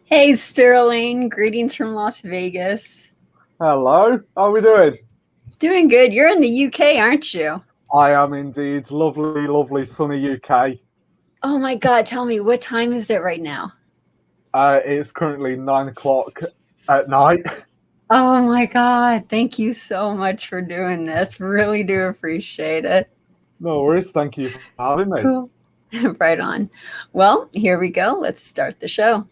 Hey Sterling, greetings from Las Vegas. Hello, how are we doing? Doing good. You're in the UK, aren't you? I am indeed. Lovely, lovely sunny UK. Oh my God, tell me, what time is it right now? It's currently 9 o'clock at night. Oh my God, thank you so much for doing this. Really do appreciate it. No worries. Thank you for having me. Cool. Right on. Well, here we go. Let's start the show.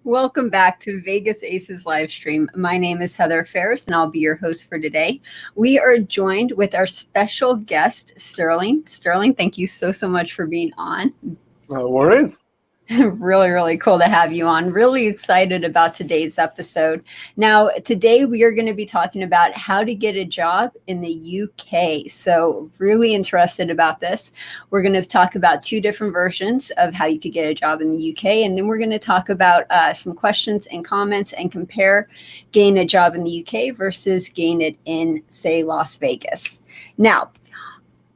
Welcome back to Vegas Aces live stream. My name is Heather Ferris, and I'll be your host for today. We are joined with our special guest, Sterling. Sterling, thank you so much for being on. No worries. Really cool to have you on. Really excited about today's episode. Now, today we are going to be talking about how to get a job in the UK. So really interested about this. We're going to talk about two different versions of how you could get a job in the UK. And then we're going to talk about some questions and comments and compare getting a job in the UK versus getting it in, say, Las Vegas. Now,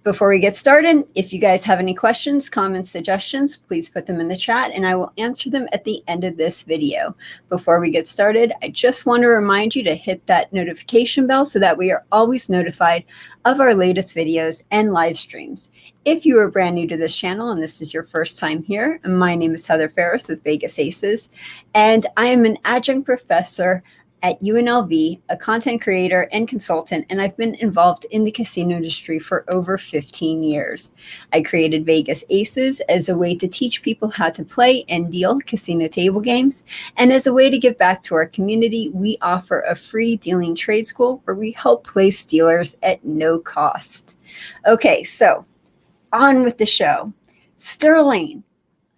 before we get started, if you guys have any questions, comments, suggestions, please put them in the chat and I will answer them at the end of this video. Before we get started, I just want to remind you to hit that notification bell so that we are always notified of our latest videos and live streams. If you are brand new to this channel and this is your first time here, my name is Heather Ferris with Vegas Aces, and I am an adjunct professor at UNLV, a content creator and consultant, and I've been involved in the casino industry for over 15 years. I created Vegas Aces as a way to teach people how to play and deal casino table games, and as a way to give back to our community, we offer a free dealing trade school where we help place dealers at no cost. Okay, so on with the show. Sterling.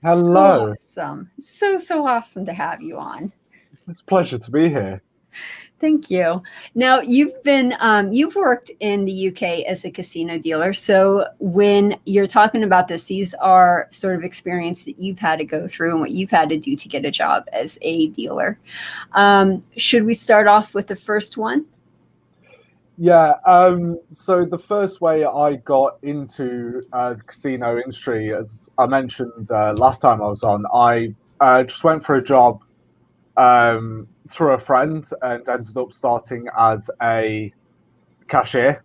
Hello. So awesome. So awesome to have you on. It's a pleasure to be here. Thank you. Now you've worked in the UK as a casino dealer. So when you're talking about this, these are sort of experience that you've had to go through and what you've had to do to get a job as a dealer. Should we start off with the first one? Yeah. So the first way I got into the casino industry, as I mentioned last time I was on, I just went for a job through a friend and ended up starting as a cashier.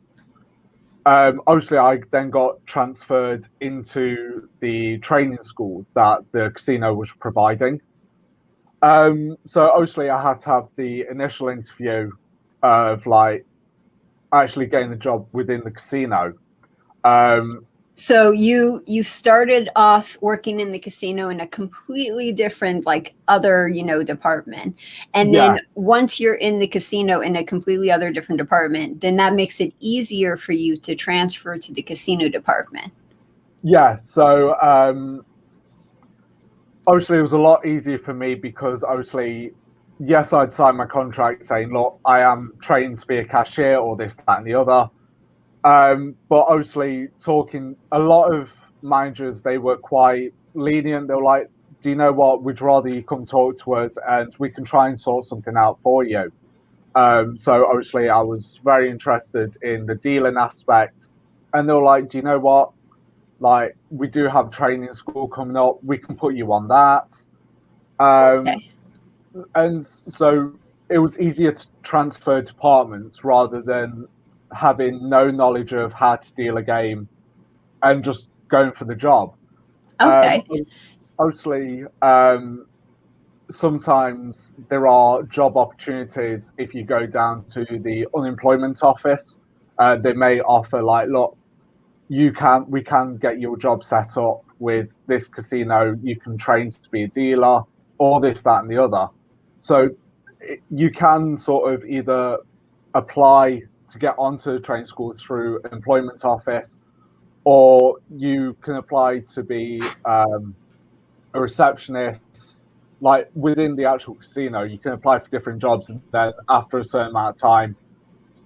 Obviously, I then got transferred into the training school that the casino was providing. So obviously, I had to have the initial interview of like actually getting the job within the casino. So you started off working in the casino in a completely different, like other, department. And then once you're in the casino in a completely other different department, then that makes it easier for you to transfer to the casino department. Yeah. So obviously it was a lot easier for me because obviously, yes, I'd signed my contract saying, look, I am trained to be a cashier or this, that, and the other. But obviously, talking a lot of managers, they were quite lenient. They were like, "Do you know what? We'd rather you come talk to us, and we can try and sort something out for you." So obviously, I was very interested in the dealing aspect, and they were like, "Do you know what? Like, we do have training school coming up. We can put you on that." Okay. And so it was easier to transfer departments rather than having no knowledge of how to deal a game and just going for the job. Okay. Obviously, sometimes there are job opportunities if you go down to the unemployment office. They may offer like, look, we can get your job set up with this casino. You can train to be a dealer, or this, that, and the other. So you can sort of either apply to get onto the training school through employment office, or you can apply to be a receptionist, like within the actual casino. You can apply for different jobs, and then after a certain amount of time,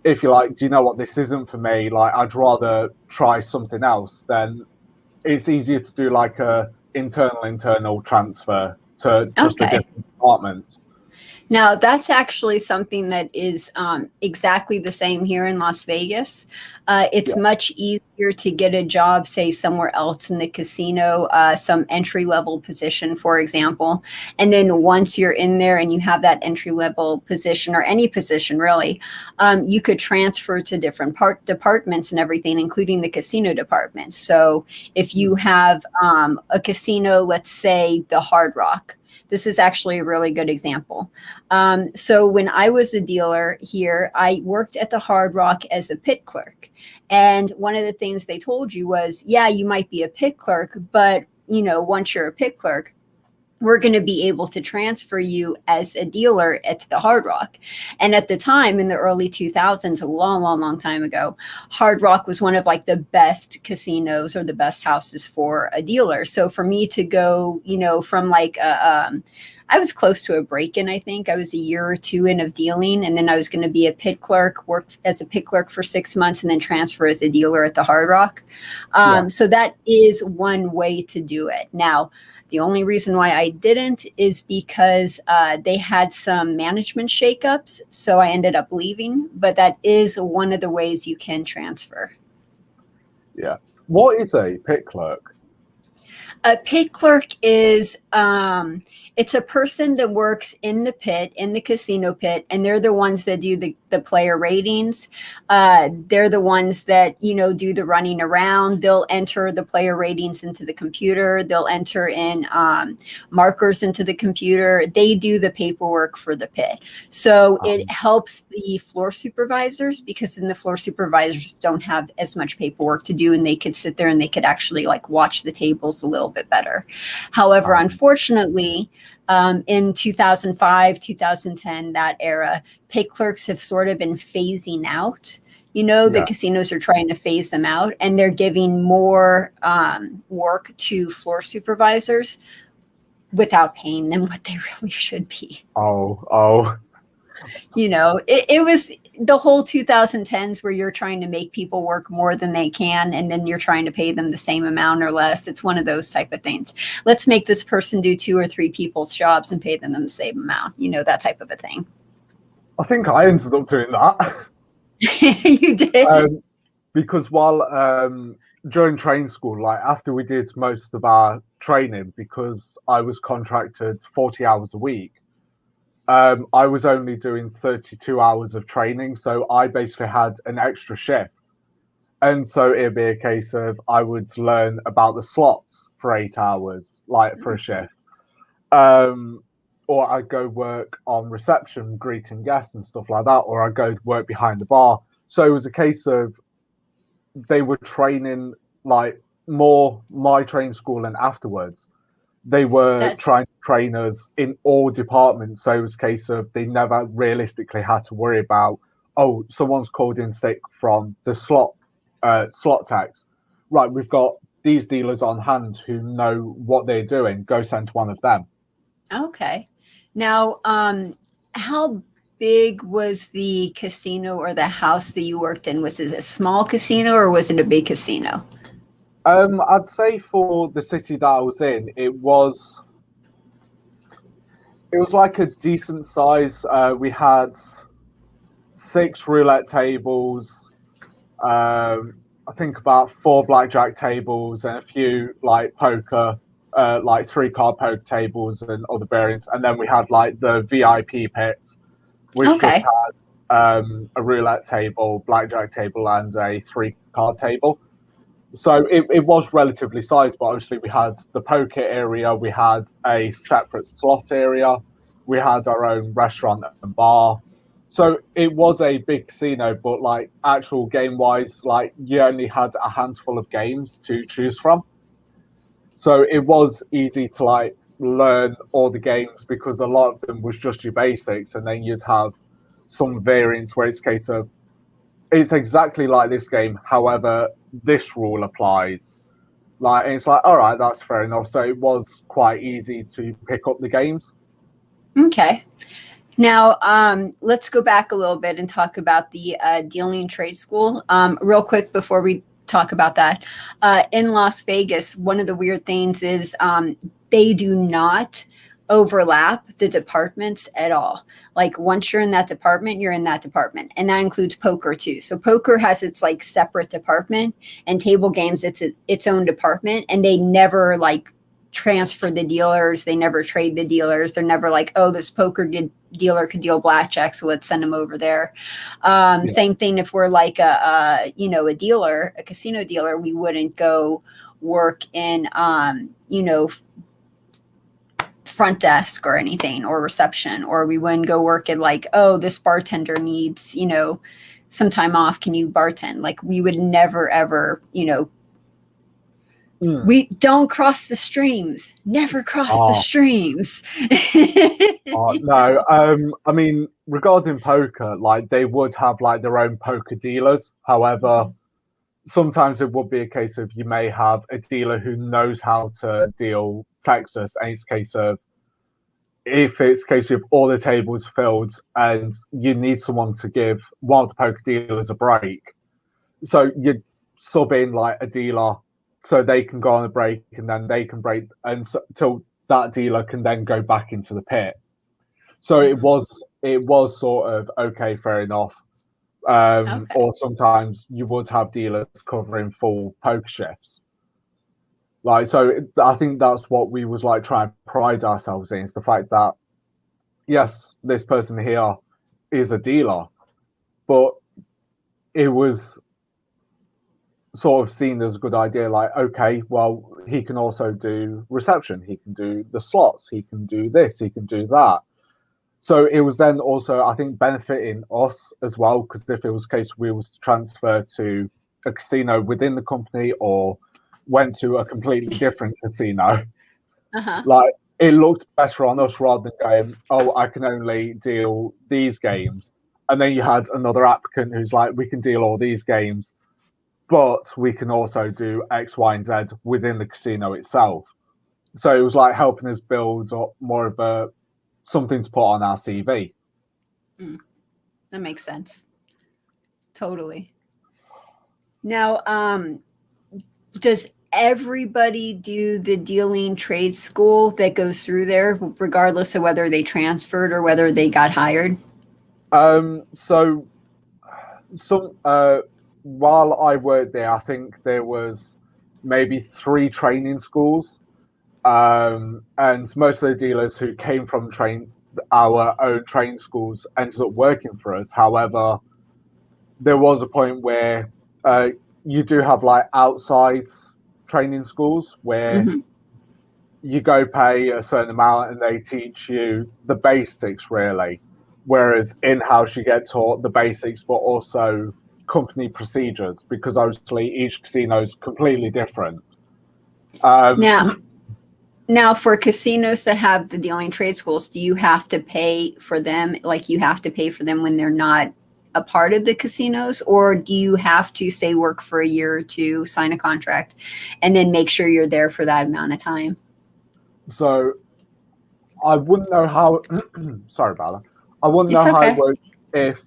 if you're like, do you know what, this isn't for me, like I'd rather try something else, then it's easier to do like a internal transfer to just a Okay. different department. Now, that's actually something that is exactly the same here in Las Vegas. It's Yeah. much easier to get a job, say, somewhere else in the casino, some entry level position, for example. And then once you're in there and you have that entry level position, or any position really, you could transfer to different departments and everything, including the casino department. So if you have a casino, let's say the Hard Rock. This is actually a really good example. So when I was a dealer here, I worked at the Hard Rock as a pit clerk. And one of the things they told you was, yeah, you might be a pit clerk, but once you're a pit clerk, we're going to be able to transfer you as a dealer at the Hard Rock. And at the time, in the early 2000s, a long, long, long time ago, Hard Rock was one of like the best casinos or the best houses for a dealer. So for me to go, from like I was close to a break-in, I think. I was a year or two in of dealing, and then I was going to be a pit clerk, work as a pit clerk for 6 months, and then transfer as a dealer at the Hard Rock. So that is one way to do it. Now, the only reason why I didn't is because they had some management shakeups, so I ended up leaving. But that is one of the ways you can transfer. Yeah. What is a pit clerk? A pit clerk is it's a person that works in the pit, in the casino pit, and they're the ones that do the player ratings. They're the ones that do the running around. They'll enter the player ratings into the computer. They'll enter in markers into the computer. They do the paperwork for the pit. So it helps the floor supervisors, because then the floor supervisors don't have as much paperwork to do, and they could sit there and they could actually like watch the tables a little bit better. However, unfortunately, in 2005, 2010, that era, pit clerks have sort of been phasing out. The casinos are trying to phase them out, and they're giving more work to floor supervisors without paying them what they really should be. It was the whole 2010s where you're trying to make people work more than they can, and then you're trying to pay them the same amount or less. It's one of those type of things. Let's make this person do 2 or 3 people's jobs and pay them the same amount, that type of a thing. I think I ended up doing that. You did? Because while during training school, like after we did most of our training, because I was contracted 40 hours a week, I was only doing 32 hours of training. So I basically had an extra shift. And so it'd be a case of I would learn about the slots for 8 hours, like for a shift. Or I'd go work on reception, greeting guests and stuff like that, or I'd go work behind the bar. So it was a case of they were training like more my training school and afterwards. They were trying to train us in all departments. So it was a case of they never realistically had to worry about, oh, someone's called in sick from the slot tax. Right, we've got these dealers on hand who know what they're doing. Go send one of them. Okay. Now, how big was the casino or the house that you worked in? Was it a small casino or was it a big casino? I'd say for the city that I was in, it was like a decent size. We had 6 roulette tables, I think about 4 blackjack tables, and a few like poker, like 3-card poker tables and other variants. And then we had like the VIP pit, which just had a roulette table, blackjack table, and a 3-card table. So it was relatively sized, but obviously we had the poker area, we had a separate slot area, we had our own restaurant and bar. So it was a big casino, but like actual game wise, like you only had a handful of games to choose from. So it was easy to like learn all the games because a lot of them was just your basics, and then you'd have some variants where it's a case of it's exactly like this game, however, this rule applies. Like, and it's like, all right, that's fair enough. So it was quite easy to pick up the games. Okay. Now, let's go back a little bit and talk about the dealing trade school real quick before we talk about that. In Las Vegas, one of the weird things is they do not overlap the departments at all. Like once you're in that department, you're in that department. And that includes poker too. So poker has its like separate department, and table games, its own department, and they never like transfer the dealers. They never trade the dealers. They're never like, oh, this poker dealer could deal blackjack, so let's send them over there. Same thing if we're like a dealer, a casino dealer, we wouldn't go work in, front desk or anything, or reception, or we wouldn't go work at like, oh, this bartender needs, some time off. Can you bartend? Like we would never, ever, we don't cross the streams, never cross the streams. No, I mean, regarding poker, like they would have like their own poker dealers. However, sometimes it would be a case of you may have a dealer who knows how to deal Texas, and it's a case of if it's a case of all the tables filled and you need someone to give one of the poker dealers a break, so you'd sub in like a dealer so they can go on a break and then they can break, and so, till that dealer can then go back into the pit. So it was sort of okay, fair enough. Or sometimes you would have dealers covering full poker shifts. Like, so I think that's what we was like trying to pride ourselves in, is the fact that, yes, this person here is a dealer, but it was sort of seen as a good idea. Like, okay, well, he can also do reception. He can do the slots. He can do this. He can do that. So it was then also, I think, benefiting us as well, because if it was the case we was to transfer to a casino within the company or went to a completely different casino, like it looked better on us rather than going, oh, I can only deal these games. And then you had another applicant who's like, we can deal all these games, but we can also do X, Y, and Z within the casino itself. So it was like helping us build up more of a something to put on our CV. That makes sense. Totally. Now, does everybody do the dealing trade school that goes through there, regardless of whether they transferred or whether they got hired? So some while I worked there, I think there was maybe 3 training schools. And most of the dealers who came from our own training schools ended up working for us. However, there was a point where you do have like outside training schools where you go pay a certain amount and they teach you the basics, really. Whereas in-house you get taught the basics, but also company procedures, because obviously each casino is completely different. Now, for casinos that have the dealing trade schools, do you have to pay for them? Like you have to pay for them when they're not a part of the casinos, or do you have to say work for a year or two, sign a contract, and then make sure you're there for that amount of time? So I wouldn't know how. Sorry about that. I wouldn't know how it works if.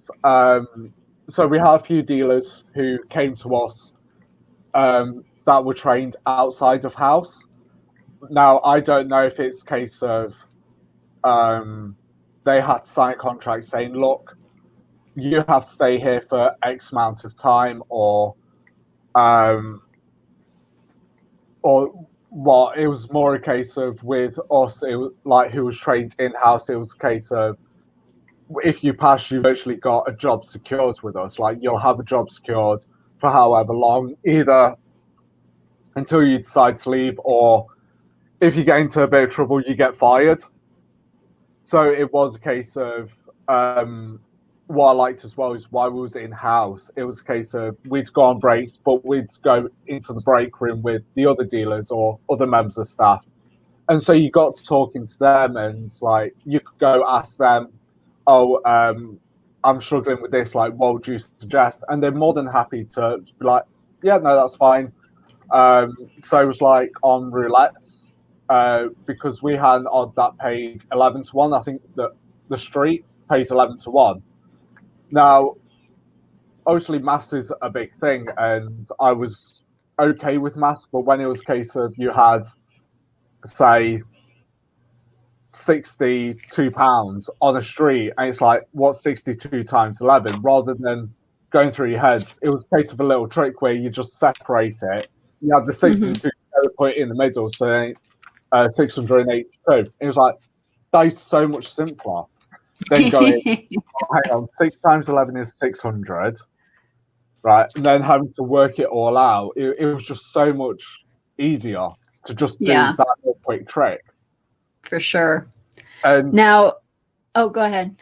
So we had a few dealers who came to us that were trained outside of house. Now, I don't know if it's a case of they had to sign a contract saying, look, you have to stay here for X amount of time, or what, it was more a case of with us, it was like who was trained in-house, it was a case of if you pass, you've actually got a job secured with us. Like you'll have a job secured for however long, either until you decide to leave, or if you get into a bit of trouble, you get fired. So it was a case of what I liked as well is why we was in-house. It was a case of we'd go on breaks, but we'd go into the break room with the other dealers or other members of staff. And so you got to talking to them, and like you could go ask them, oh, I'm struggling with this, like what would you suggest? And they're more than happy to be like, yeah, no, that's fine. So it was like on roulette, because we had an odd that paid 11-1. I think that the street pays 11-1. Now, obviously, maths is a big thing, and I was okay with maths, but when it was a case of you had, say, £62 on a street, and it's like, what's 62 times 11? Rather than going through your heads, it was a case of a little trick where you just separate it. You have the 62, put it in the middle, so 682. It was like, that is so much simpler than going, oh, hang on, 6 times 11 is 600, right? And then having to work it all out. It was just so much easier to just do that little quick trick. For sure. And now, go ahead.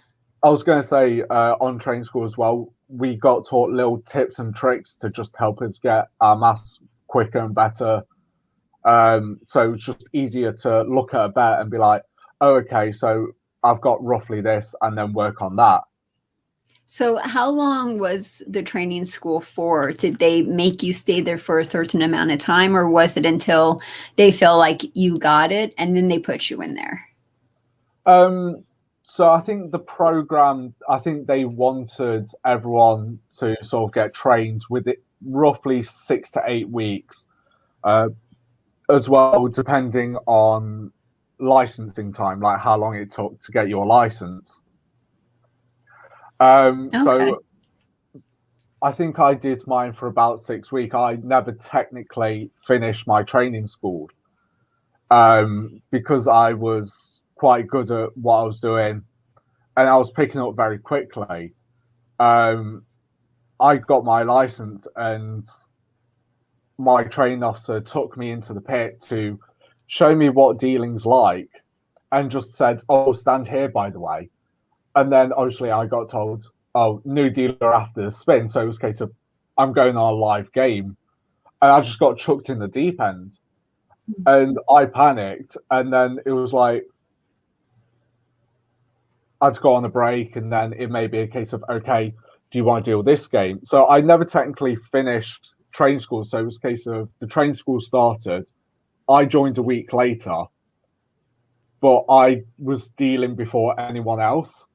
I was going to say, on training school as well, we got taught little tips and tricks to just help us get our maths quicker and better. So it's just easier to look at a bet and be like, oh, okay, so I've got roughly this, and then work on that. So how long was the training school for? Did they make you stay there for a certain amount of time, or was it until they feel like you got it and then they put you in there? So I think the program, I think they wanted everyone to sort of get trained with it roughly 6 to 8 weeks, as well, depending on licensing time, like how long it took to get your license. So I think I did mine for about 6 weeks. I never technically finished my training school, because I was quite good at what I was doing and I was picking up very quickly. I got my license, and my training officer took me into the pit to show me what dealing's like, and just said, oh, stand here, by the way. And then obviously I got told, oh, new dealer after the spin. So it was a case of, I'm going on a live game. And I just got chucked in the deep end. And I panicked. And then it was like, I'd go on a break, and then it may be a case of, okay, do you want to deal with this game? So I never technically finished training school. So it was a case of, the training school started, I joined a week later, but I was dealing before anyone else.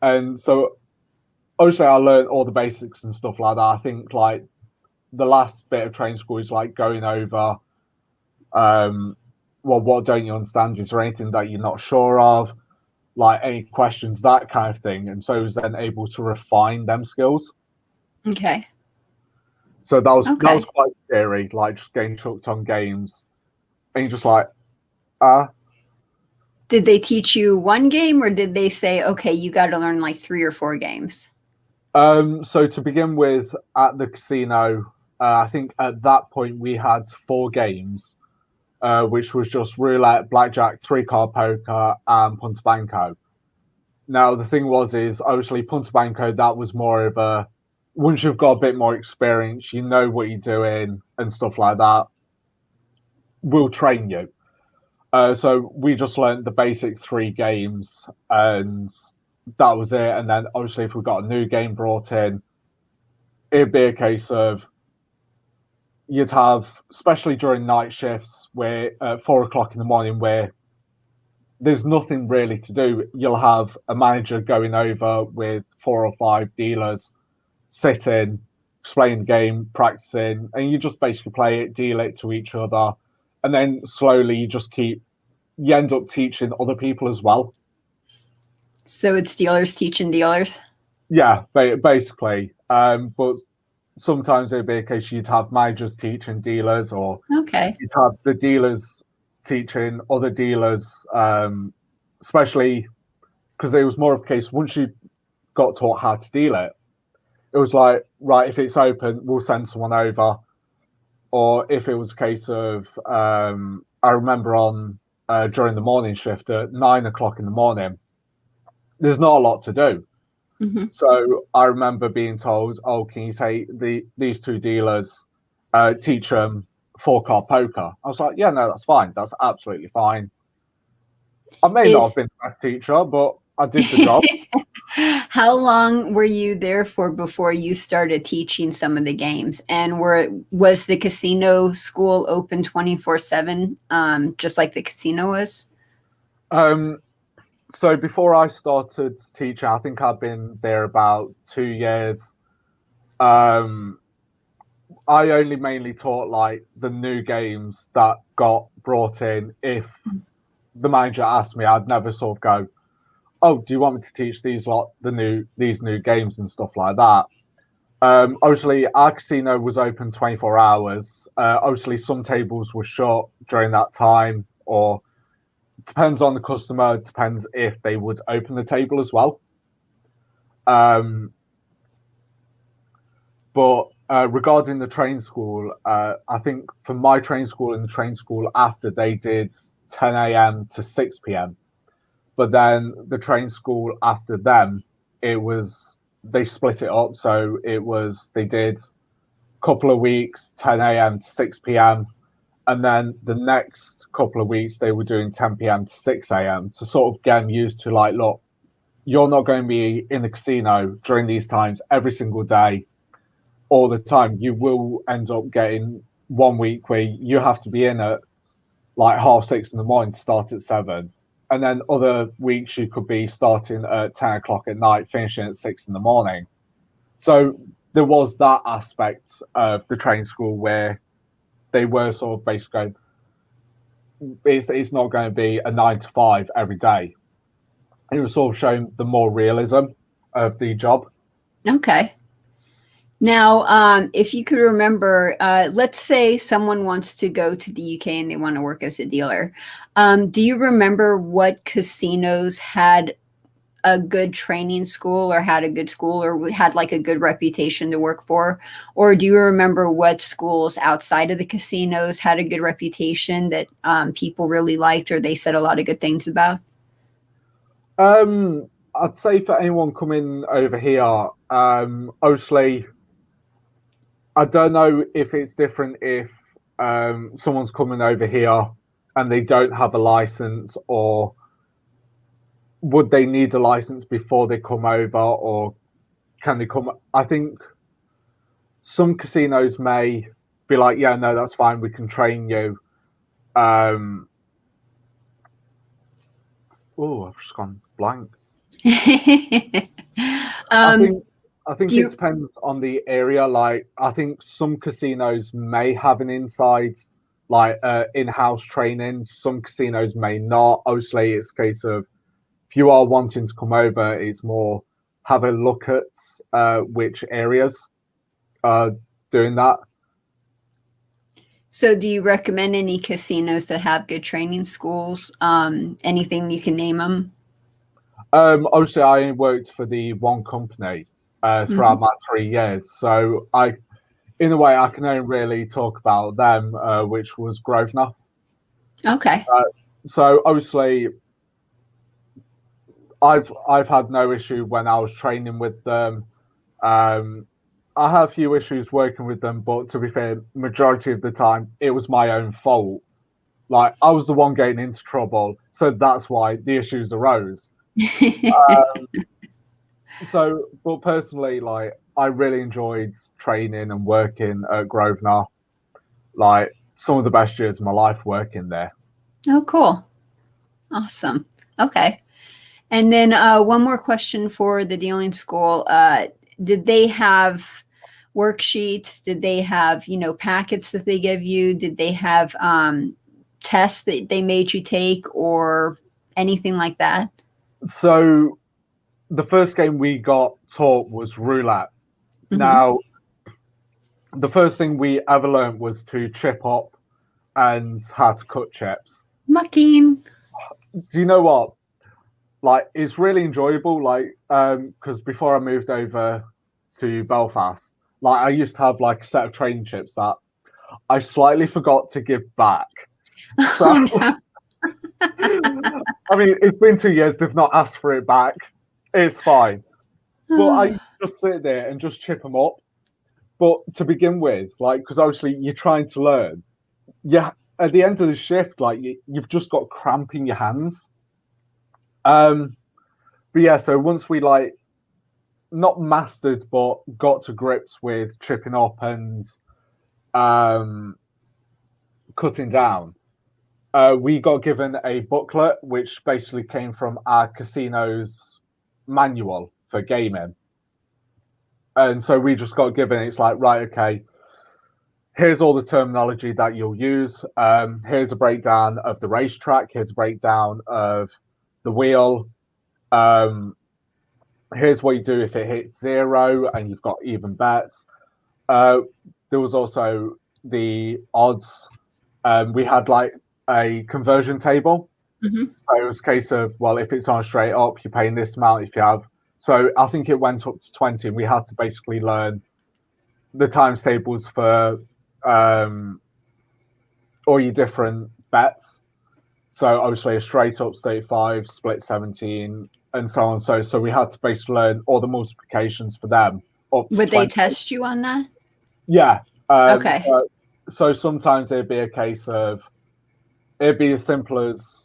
And so obviously I learned all the basics and stuff like that. I think like the last bit of training school is like going over, well, what don't you understand? Is there anything that you're not sure of? Like any questions, that kind of thing. And so I was then able to refine them skills. Okay. So that was quite scary, like just getting chucked on games. And you're just like, Did they teach you one game, or did they say, okay, you got to learn like 3 or 4 games? So to begin with, at the casino, I think at that point we had 4 games, which was just roulette, blackjack, 3-card poker, and punta banco. Now the thing is obviously punta banco, that was more of a, once you've got a bit more experience, you know what you're doing and stuff like that, we'll train you. So we just learned the basic 3 games, and that was it. And then obviously if we got a new game brought in, it'd be a case of, you'd have, especially during night shifts, where at 4 o'clock in the morning, where there's nothing really to do, you'll have a manager going over with 4 or 5 dealers, sitting, explaining the game, practicing, and you just basically play it, deal it to each other. And then slowly you end up teaching other people as well. So it's dealers teaching dealers? Yeah, basically. But sometimes it'd be a case you'd have managers teaching dealers, or you'd have the dealers teaching other dealers, especially because it was more of a case, once you got taught how to deal it, it was like, right, if it's open, we'll send someone over. Or if it was a case of, I remember on during the morning shift at 9 o'clock in the morning, there's not a lot to do. So I remember being told, oh, can you take these 2 dealers, teach them 4-card poker? I was like, yeah, no, that's fine. That's absolutely fine. I may not have been the best teacher, but I did the job. How long were you there for before you started teaching some of the games? And was the casino school open 24/7, just like the casino was? So before I started teaching, I think I've been there about 2 years. I only mainly taught like the new games that got brought in, if the manager asked me, I'd never sort of go, "Oh, do you want me to teach these these new games and stuff like that?" Obviously, our casino was open 24 hours. Obviously, some tables were shut during that time, or depends on the customer. Depends if they would open the table as well. But regarding the train school, I think for my train school and the train school after, they did 10 a.m. to 6 p.m. But then the train school after them, they split it up. So they did a couple of weeks, 10 a.m. to 6 p.m. And then the next couple of weeks, they were doing 10 p.m. to 6 a.m. to sort of get them used to, like, look, you're not going to be in the casino during these times every single day, all the time. You will end up getting 1 week where you have to be in at like 6:30 in the morning to start at 7. And then other weeks you could be starting at 10 o'clock at night, finishing at 6 in the morning. So there was that aspect of the training school where they were sort of basically going, it's not going to be a 9 to 5 every day. It was sort of showing the more realism of the job. Okay. Now, if you could remember, let's say someone wants to go to the UK and they want to work as a dealer. Do you remember what casinos had a good training school, or had a good school, or had like a good reputation to work for? Or do you remember what schools outside of the casinos had a good reputation that people really liked, or they said a lot of good things about? I'd say for anyone coming over here, obviously, I don't know if it's different if someone's coming over here and they don't have a license, or would they need a license before they come over, or can they come? I think some casinos may be like, yeah, no, that's fine, we can train you. Oh, I've just gone blank. I think it depends on the area. Like, I think some casinos may have an inside, like, in-house training. Some casinos may not. Obviously, it's a case of, if you are wanting to come over, it's more have a look at which areas are doing that. So do you recommend any casinos that have good training schools? Anything you can name them? Obviously, I worked for the one company throughout my 3 years. So in a way, I can only really talk about them, which was Grosvenor. Okay. So obviously, I've had no issue when I was training with them. I have a few issues working with them, but to be fair, majority of the time it was my own fault. Like, I was the one getting into trouble, so that's why the issues arose. But personally, like, I really enjoyed training and working at Grosvenor. Like, some of the best years of my life working there. Oh, cool. Awesome. Okay. And then one more question for the dealing school. Did they have worksheets? Did they have, packets that they give you? Did they have tests that they made you take, or anything like that? So the first game we got taught was roulette. Now, the first thing we ever learned was to chip up and how to cut chips. Mucking. Do you know what? Like, it's really enjoyable. Like, because before I moved over to Belfast, like, I used to have like a set of training chips that I slightly forgot to give back. So, Oh, no. I mean, it's been 2 years. They've not asked for it back. It's fine. But I just sit there and just chip them up. But to begin with, like, because obviously you're trying to learn, yeah, at the end of the shift, like, you've just got cramp in your hands. But yeah, so once we, like, not mastered, but got to grips with chipping up and cutting down, we got given a booklet which basically came from our casino's manual for gaming. And so we just got given, it's like, right, okay, here's all the terminology that you'll use. Here's a breakdown of the racetrack. Here's a breakdown of the wheel. Here's what you do if it hits 0 and you've got even bets. There was also the odds. We had like a conversion table. Mm-hmm. So it was a case of, well, if it's on straight up, you're paying this amount. If you have, so I think it went up to 20, and we had to basically learn the times tables for all your different bets. So obviously a straight up 35, split 17, and so on. So we had to basically learn all the multiplications for them. Up to Would 20. they test you on that? Yeah. Okay. So sometimes it'd be a case of, it'd be as simple as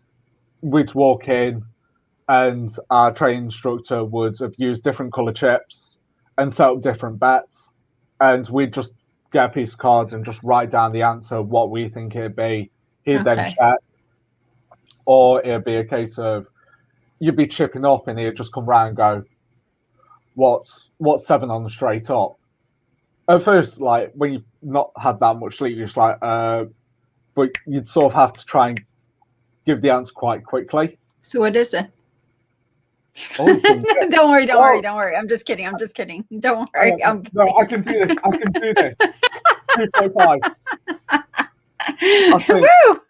we'd walk in and our training instructor would have used different color chips and set up different bets. And we'd just get a piece of cards and just write down the answer, what we think it'd be. He'd then check. Or it'd be a case of, you'd be chipping up and he'd just come round and go, what's 7 on the straight up? At first, like, when you've not had that much sleep, you're just like, but you'd sort of have to try and give the answer quite quickly. So what is it? Oh, don't worry. I'm just kidding. Don't worry. No, I can do this. 2.5. Woo!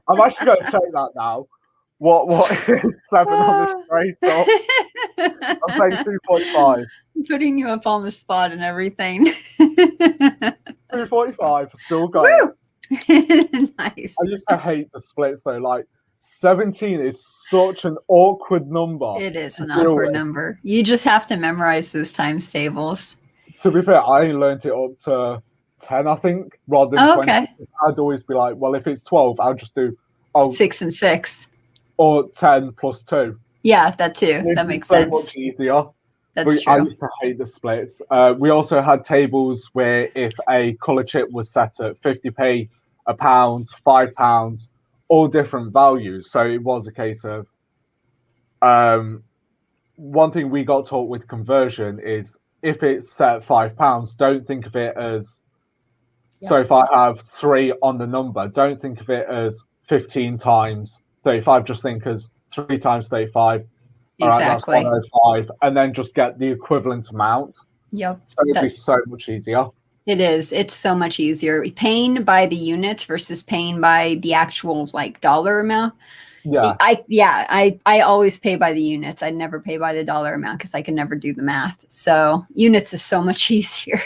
I'm actually going to check that now. What is 7 on the straight up? I'm saying 2.5. I'm putting you up on the spot and everything. 2.5, still going. Nice. I used to hate the splits though. Like 17 is such an awkward number. It is an awkward number. You just have to memorize those times tables. To be fair, I only learned it up to 10, I think, rather than 20. Okay. I'd always be like, well, if it's 12, I'll just do 6 and 6. Or 10 plus 2. Yeah, that too. That makes sense. So much easier. That's true. I used to hate the splits. We also had tables where if a colour chip was set at 50p, £1, £5, all different values. So it was a case of, one thing we got taught with conversion is if it's set at £5, don't think of it as, so if I have 3 on the number, don't think of it as 15 times 35, just think as 3 times 35. Exactly. All right, that's 105, and then just get the equivalent amount. Yep. So it'd be so much easier. It is. It's so much easier. Paying by the units versus paying by the actual like dollar amount. Yeah. I always pay by the units. I never pay by the dollar amount because I can never do the math. So units is so much easier.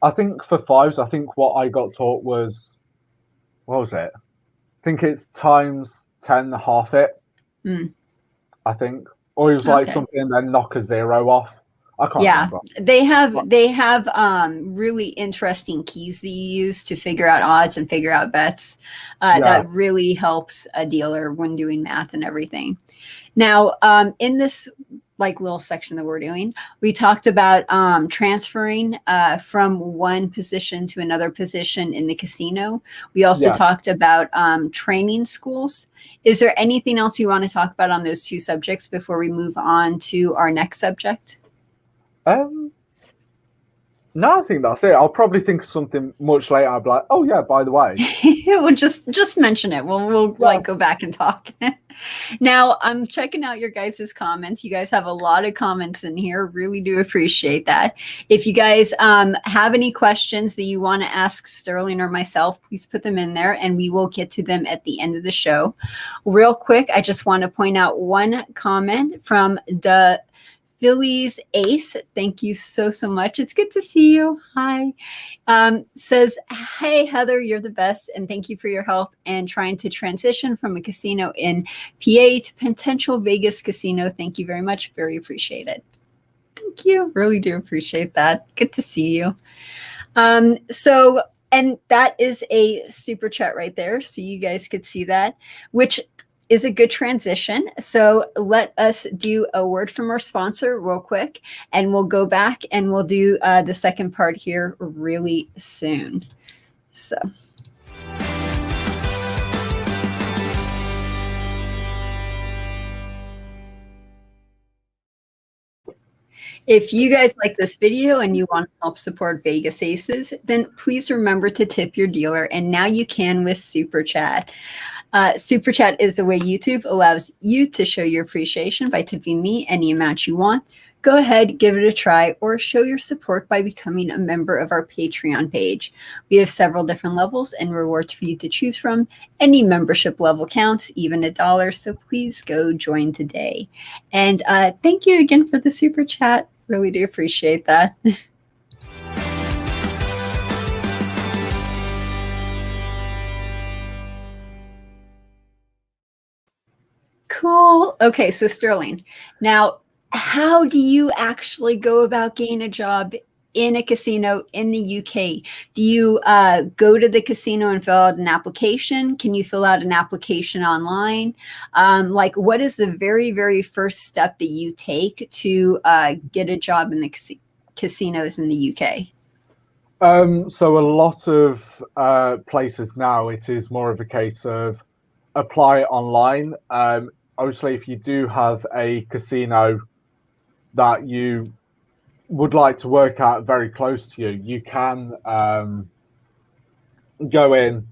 I think for fives, I think what I got taught was, what was it? I think it's times 10, half it. I think. Or it was like something and then knock a 0 off. I can't remember. They have really interesting keys that you use to figure out odds and figure out bets. That really helps a dealer when doing math and everything. Now, in this like little section that we're doing, we talked about transferring from one position to another position in the casino. We also talked about training schools. Is there anything else you want to talk about on those 2 subjects before we move on to our next subject? No, I think that's it. I'll probably think of something much later. I'll be like, oh yeah, by the way. We'll just mention it. We'll like go back and talk. Now I'm checking out your guys' comments. You guys have a lot of comments in here. Really do appreciate that. If you guys have any questions that you want to ask Sterling or myself, please put them in there and we will get to them at the end of the show. Real quick, I just want to point out one comment from the Phillies Ace. Thank you so much. It's good to see you. Hi. Says, hey, Heather, you're the best. And thank you for your help and trying to transition from a casino in PA to potential Vegas casino. Thank you very much. Very appreciated. Thank you. Really do appreciate that. Good to see you. And that is a super chat right there. So you guys could see that, which is a good transition. So let us do a word from our sponsor real quick, and we'll go back and we'll do the second part here really soon. So. If you guys like this video and you want to help support Vegas Aces, then please remember to tip your dealer, and now you can with Super Chat. Super Chat is the way YouTube allows you to show your appreciation by tipping me any amount you want. Go ahead, give it a try, or show your support by becoming a member of our Patreon page. We have several different levels and rewards for you to choose from. Any membership level counts, even $1, so please go join today. And thank you again for the Super Chat. Really do appreciate that. Cool. Okay, so Sterling, now how do you actually go about getting a job in a casino in the UK? Do you go to the casino and fill out an application? Can you fill out an application online? Like, what is the very, very first step that you take to get a job in the casinos in the UK? So a lot of places now, it is more of a case of apply online. Obviously, if you do have a casino that you would like to work at very close to you, you can go in.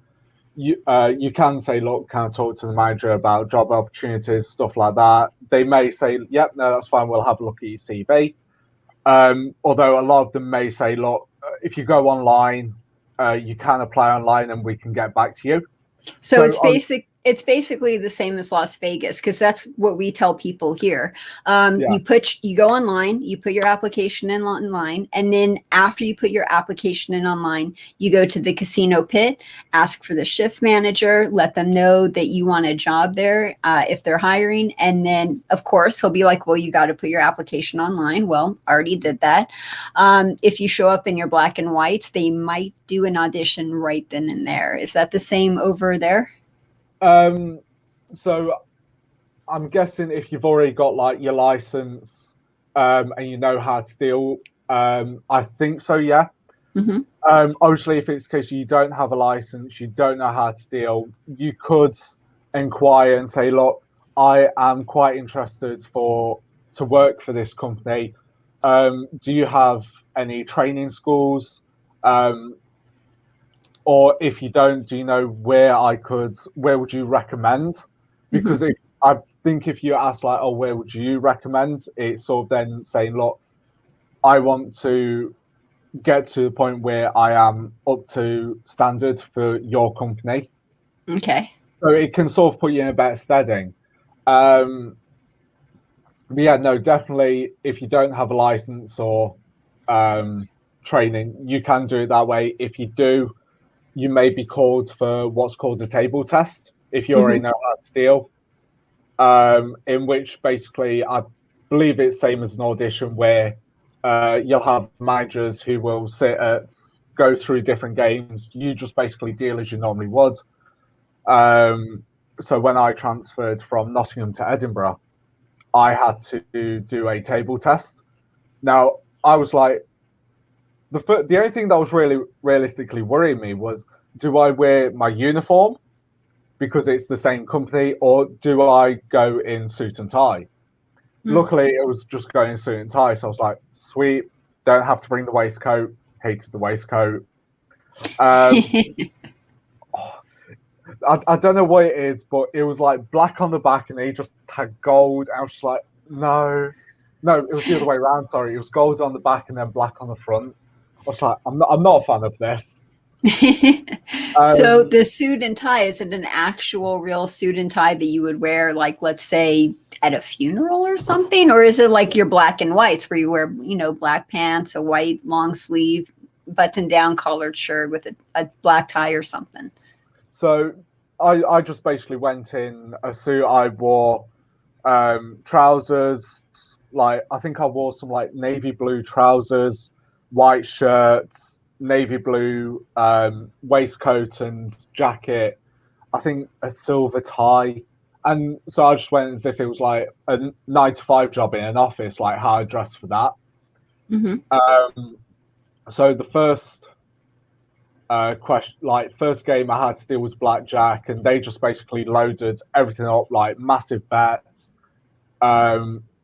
You can say, look, can I talk to the manager about job opportunities, stuff like that. They may say, yep, no, that's fine. We'll have a look at your CV. Although a lot of them may say, look, if you go online, you can apply online and we can get back to you. So it's basically the same as Las Vegas, because that's what we tell people here. You go online, you put your application in online, and then after you put your application in online, you go to the casino pit, ask for the shift manager, let them know that you want a job there if they're hiring, and then of course he'll be like, well, you got to put your application online. Well, I already did that. If you show up in your black and whites, they might do an audition right then and there. Is that the same over there? So I'm guessing if you've already got like your license and you know how to deal, I think so, yeah. Mm-hmm. Obviously, if it's the case you don't have a license, you don't know how to deal, you could inquire and say, look, I am quite interested to work for this company. Do you have any training schools? Or if you don't, do you know where would you recommend? Because I think if you ask like, oh, where would you recommend? It's sort of then saying, look, I want to get to the point where I am up to standard for your company. Okay. So it can sort of put you in a better steading. But yeah, no, definitely if you don't have a license or training, you can do it that way. If you do, you may be called for what's called a table test if you already know how to deal, in which basically I believe it's same as an audition where you'll have managers who will go through different games. You just basically deal as you normally would. So when I transferred from Nottingham to Edinburgh, I had to do a table test. Now, I was like, the only thing that was really realistically worrying me was, do I wear my uniform because it's the same company, or do I go in suit and tie? Luckily, it was just going in suit and tie, so I was like, sweet, don't have to bring the waistcoat. Hated the waistcoat. I don't know what it is, but it was like black on the back and they just had gold. I was just like, no, it was the other way around. Sorry, it was gold on the back and then black on the front. I was like, I'm not a fan of this. So the suit and tie, is it an actual real suit and tie that you would wear, like, let's say at a funeral or something? Or is it like your black and whites where you wear, black pants, a white long sleeve, button down collared shirt with a black tie or something? So I just basically went in a suit. I wore trousers, like I think I wore some like navy blue trousers, white shirts, navy blue waistcoat and jacket, I think a silver tie. And so I just went as if it was like a 9 to 5 job in an office, like how I dressed for that. So the first first game I had to deal was blackjack, and they just basically loaded everything up like massive bets.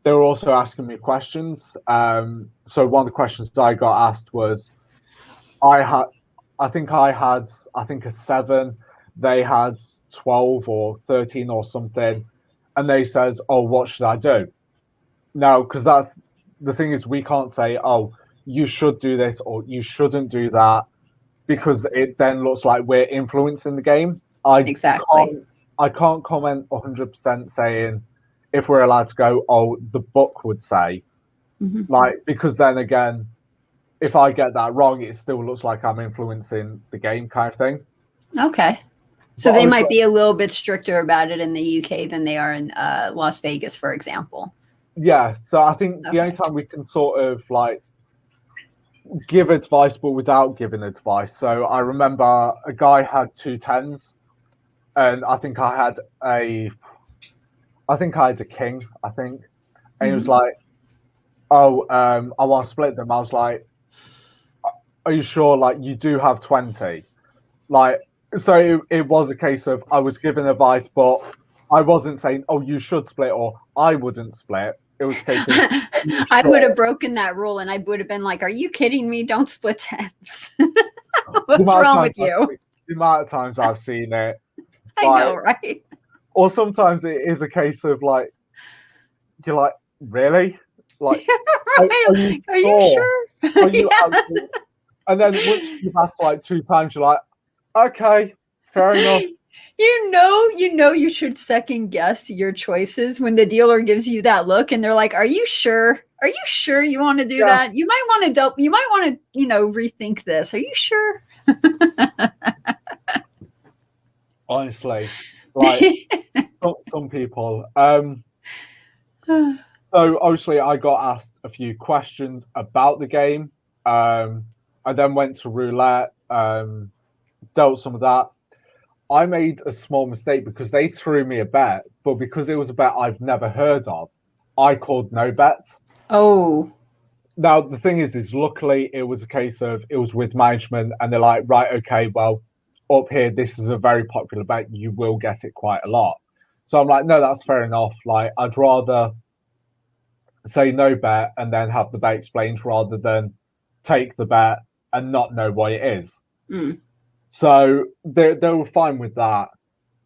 they were also asking me questions. So one of the questions I got asked was, I think a 7. They had 12 or 13 or something, and they says, "Oh, what should I do?" Now, because that's the thing is, we can't say, "Oh, you should do this" or "You shouldn't do that," because it then looks like we're influencing the game. Exactly. I can't comment 100% saying if we're allowed to go, "Oh, the book would say," like, because then again, if I get that wrong, it still looks like I'm influencing the game, kind of thing. Okay. So But they also, might be a little bit stricter about it in the UK than they are in Las Vegas, for example. yeah. So I think the only time we can sort of like give advice, but without giving advice. So I remember a guy had 2 10s, and I think I had a king. I think, and he was like, "Oh, I want to split them." I was like, "Are you sure? Like, you do have 20?" Like, so it was a case of I was giving advice, but I wasn't saying, "Oh, you should split," or "I wouldn't split." It was a case of, I would have broken that rule, and I would have been like, "Are you kidding me? Don't split tens. What's wrong with you?" The amount of times I've seen it, I know, right? Or sometimes it is a case of like, you're like, really? Like, right. Are you sure? Are you actually? And then once you've asked like 2 times, you're like, okay, fair enough. You should second guess your choices when the dealer gives you that look and they're like, "Are you sure? Are you sure you want to do that? You might want to rethink this. Are you sure?" Honestly, like some people. So obviously, I got asked a few questions about the game. I then went to roulette, dealt some of that. I made a small mistake because they threw me a bet, but because it was a bet I've never heard of, I called no bet. Oh. Now the thing is luckily it was a case of it was with management, and they're like, right, okay, well, up here this is a very popular bet. You will get it quite a lot. So I'm like, no, that's fair enough. Like, I'd rather say no bet and then have the bet explained rather than take the bet and not know what it is. So they were fine with that.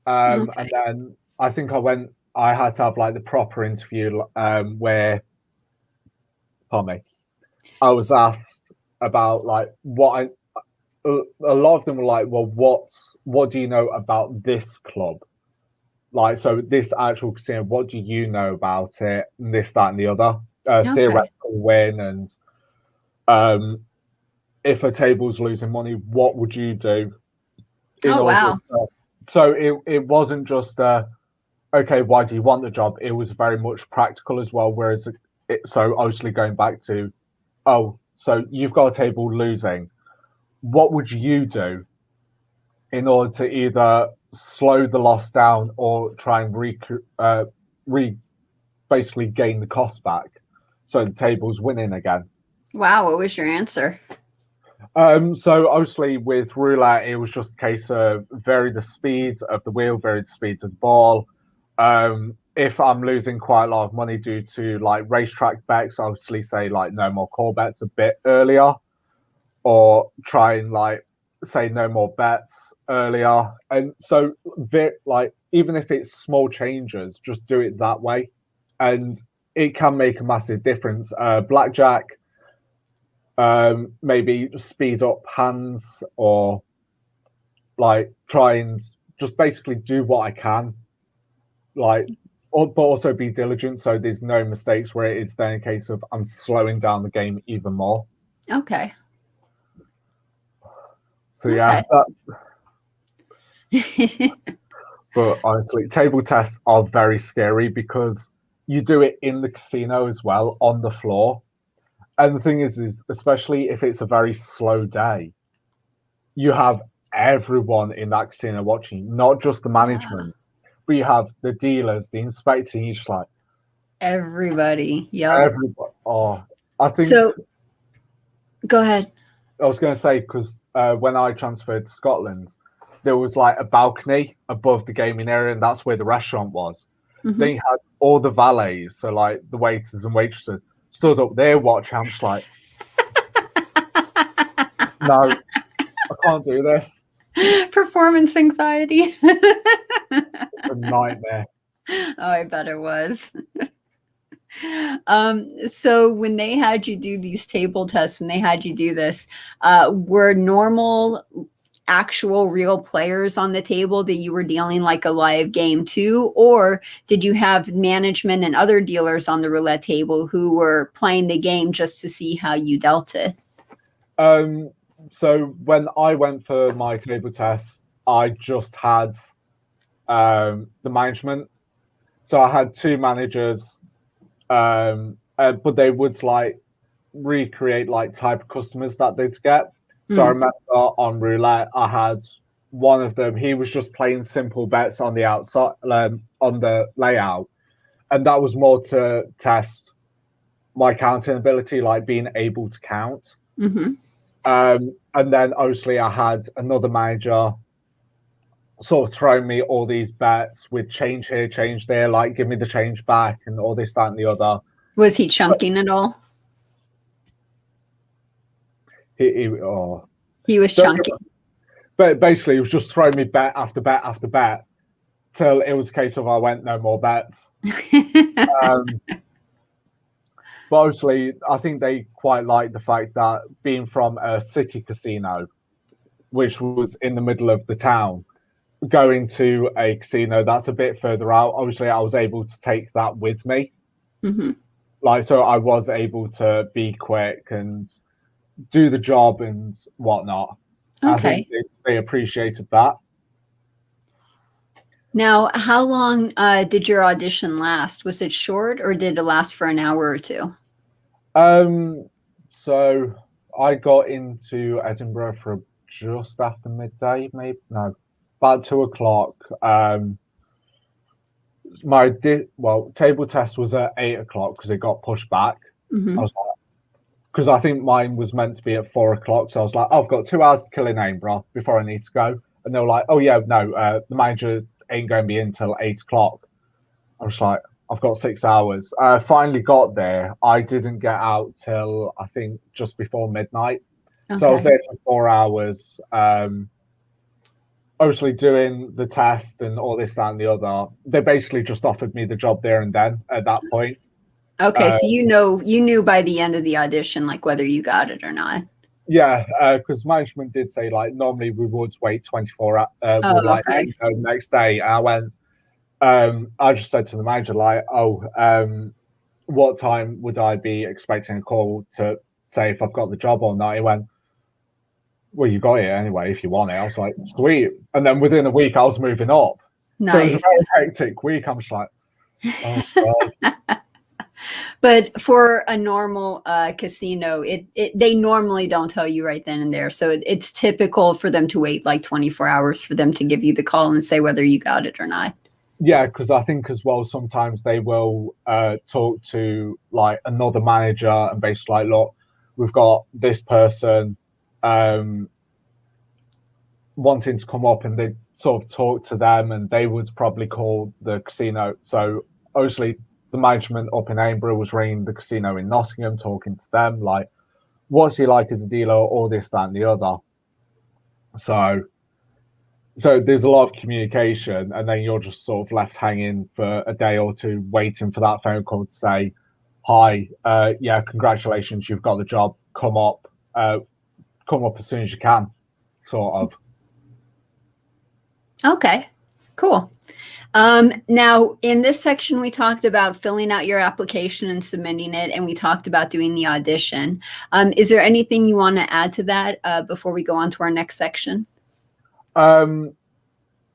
And then I think I had to have like the proper interview where, pardon me, I was asked about like a lot of them were like, well, what do you know about this club? Like, so this actual casino, what do you know about it? And this, that, and the other. Theoretical win, and if a table's losing money, what would you do? Wow. So it wasn't just okay, why do you want the job? It was very much practical as well. Whereas so obviously going back to, oh, so you've got a table losing. What would you do in order to either slow the loss down or try and basically gain the cost back so the table's winning again? Wow, what was your answer? So obviously with roulette, it was just a case of vary the speed of the wheel, vary the speed of the ball. If I'm losing quite a lot of money due to like racetrack bets, obviously say like no more call bets a bit earlier, or try and like say no more bets earlier. And so like even if it's small changes, just do it that way, and it can make a massive difference. Blackjack, maybe speed up hands, or like try and just basically do what I can, like, but also be diligent so there's no mistakes where it's then a case of I'm slowing down the game even more. Okay. So yeah, but honestly, table tests are very scary because you do it in the casino as well on the floor. And the thing is especially if it's a very slow day, you have everyone in that casino watching, not just the management, but you have the dealers, the inspector, and you're just like everybody. Yeah. Everybody. Oh, I think. So, go ahead. I was going to say because when I transferred to Scotland, there was like a balcony above the gaming area, and that's where the restaurant was. Then you had all the valets, so like the waiters and waitresses, stood up there watching. I'm just like, no, I can't do this. Performance anxiety. It's a nightmare. Oh, I bet it was. So when they had you do these table tests, when they had you do this, were normal, actual, real players on the table that you were dealing like a live game to, or did you have management and other dealers on the roulette table who were playing the game just to see how you dealt it? So when I went for my table test, I just had the management. So I had two managers, but they would like recreate like type of customers that they'd get. So I remember on roulette, I had one of them. He was just playing simple bets on the outside, on the layout, and that was more to test my counting ability, like being able to count. Mm-hmm. And then obviously I had another manager sort of throwing me all these bets with change here, change there, like give me the change back and all this, that, and the other. Was he chunking at all? He was chunking. But basically, he was just throwing me bet after bet after bet till it was a case of I went no more bets. But obviously, I think they quite liked the fact that being from a city casino, which was in the middle of the town, going to a casino that's a bit further out, obviously I was able to take that with me. Mm-hmm. Like, so I was able to be quick and do the job and whatnot. Okay. I think they appreciated that. Now, how long did your audition last? Was it short or did it last for an hour or two? So I got into Edinburgh for just after midday, maybe no, about 2:00. My table test was at 8:00 because it got pushed back. Mm-hmm. I was like, because I think mine was meant to be at 4:00, so I was like, I've got 2 hours to kill in Edinburgh before I need to go. And they were like, oh yeah, no, the manager ain't going to be in till 8:00. I was like, I've got 6 hours. I finally got there. I didn't get out till I think just before midnight. Okay. So I was there for 4 hours. Obviously doing the test and all this, that, and the other. They basically just offered me the job there and then at that point. Okay, so you knew by the end of the audition, like whether you got it or not. Yeah, because management did say like normally we would wait 24 hours. We'd like okay. the next day. And I went. I just said to the manager like, what time would I be expecting a call to say if I've got the job or not? He went, well, you got it anyway if you want it. I was like, sweet. And then within a week, I was moving up. Nice. So it was a very hectic week. I'm just like, oh God. But for a normal casino, they normally don't tell you right then and there. So it's typical for them to wait like 24 hours for them to give you the call and say whether you got it or not. Yeah, because I think as well, sometimes they will talk to like another manager and basically like, look, we've got this person wanting to come up, and they sort of talk to them and they would probably call the casino. So obviously the management up in Edinburgh was ringing the casino in Nottingham, talking to them like, what's he like as a dealer, all this, that, and the other. So there's a lot of communication, and then you're just sort of left hanging for a day or two, waiting for that phone call to say, hi, yeah, congratulations, you've got the job, come up as soon as you can, sort of. Okay, cool. Now, in this section, we talked about filling out your application and submitting it, and we talked about doing the audition. Is there anything you want to add to that before we go on to our next section? I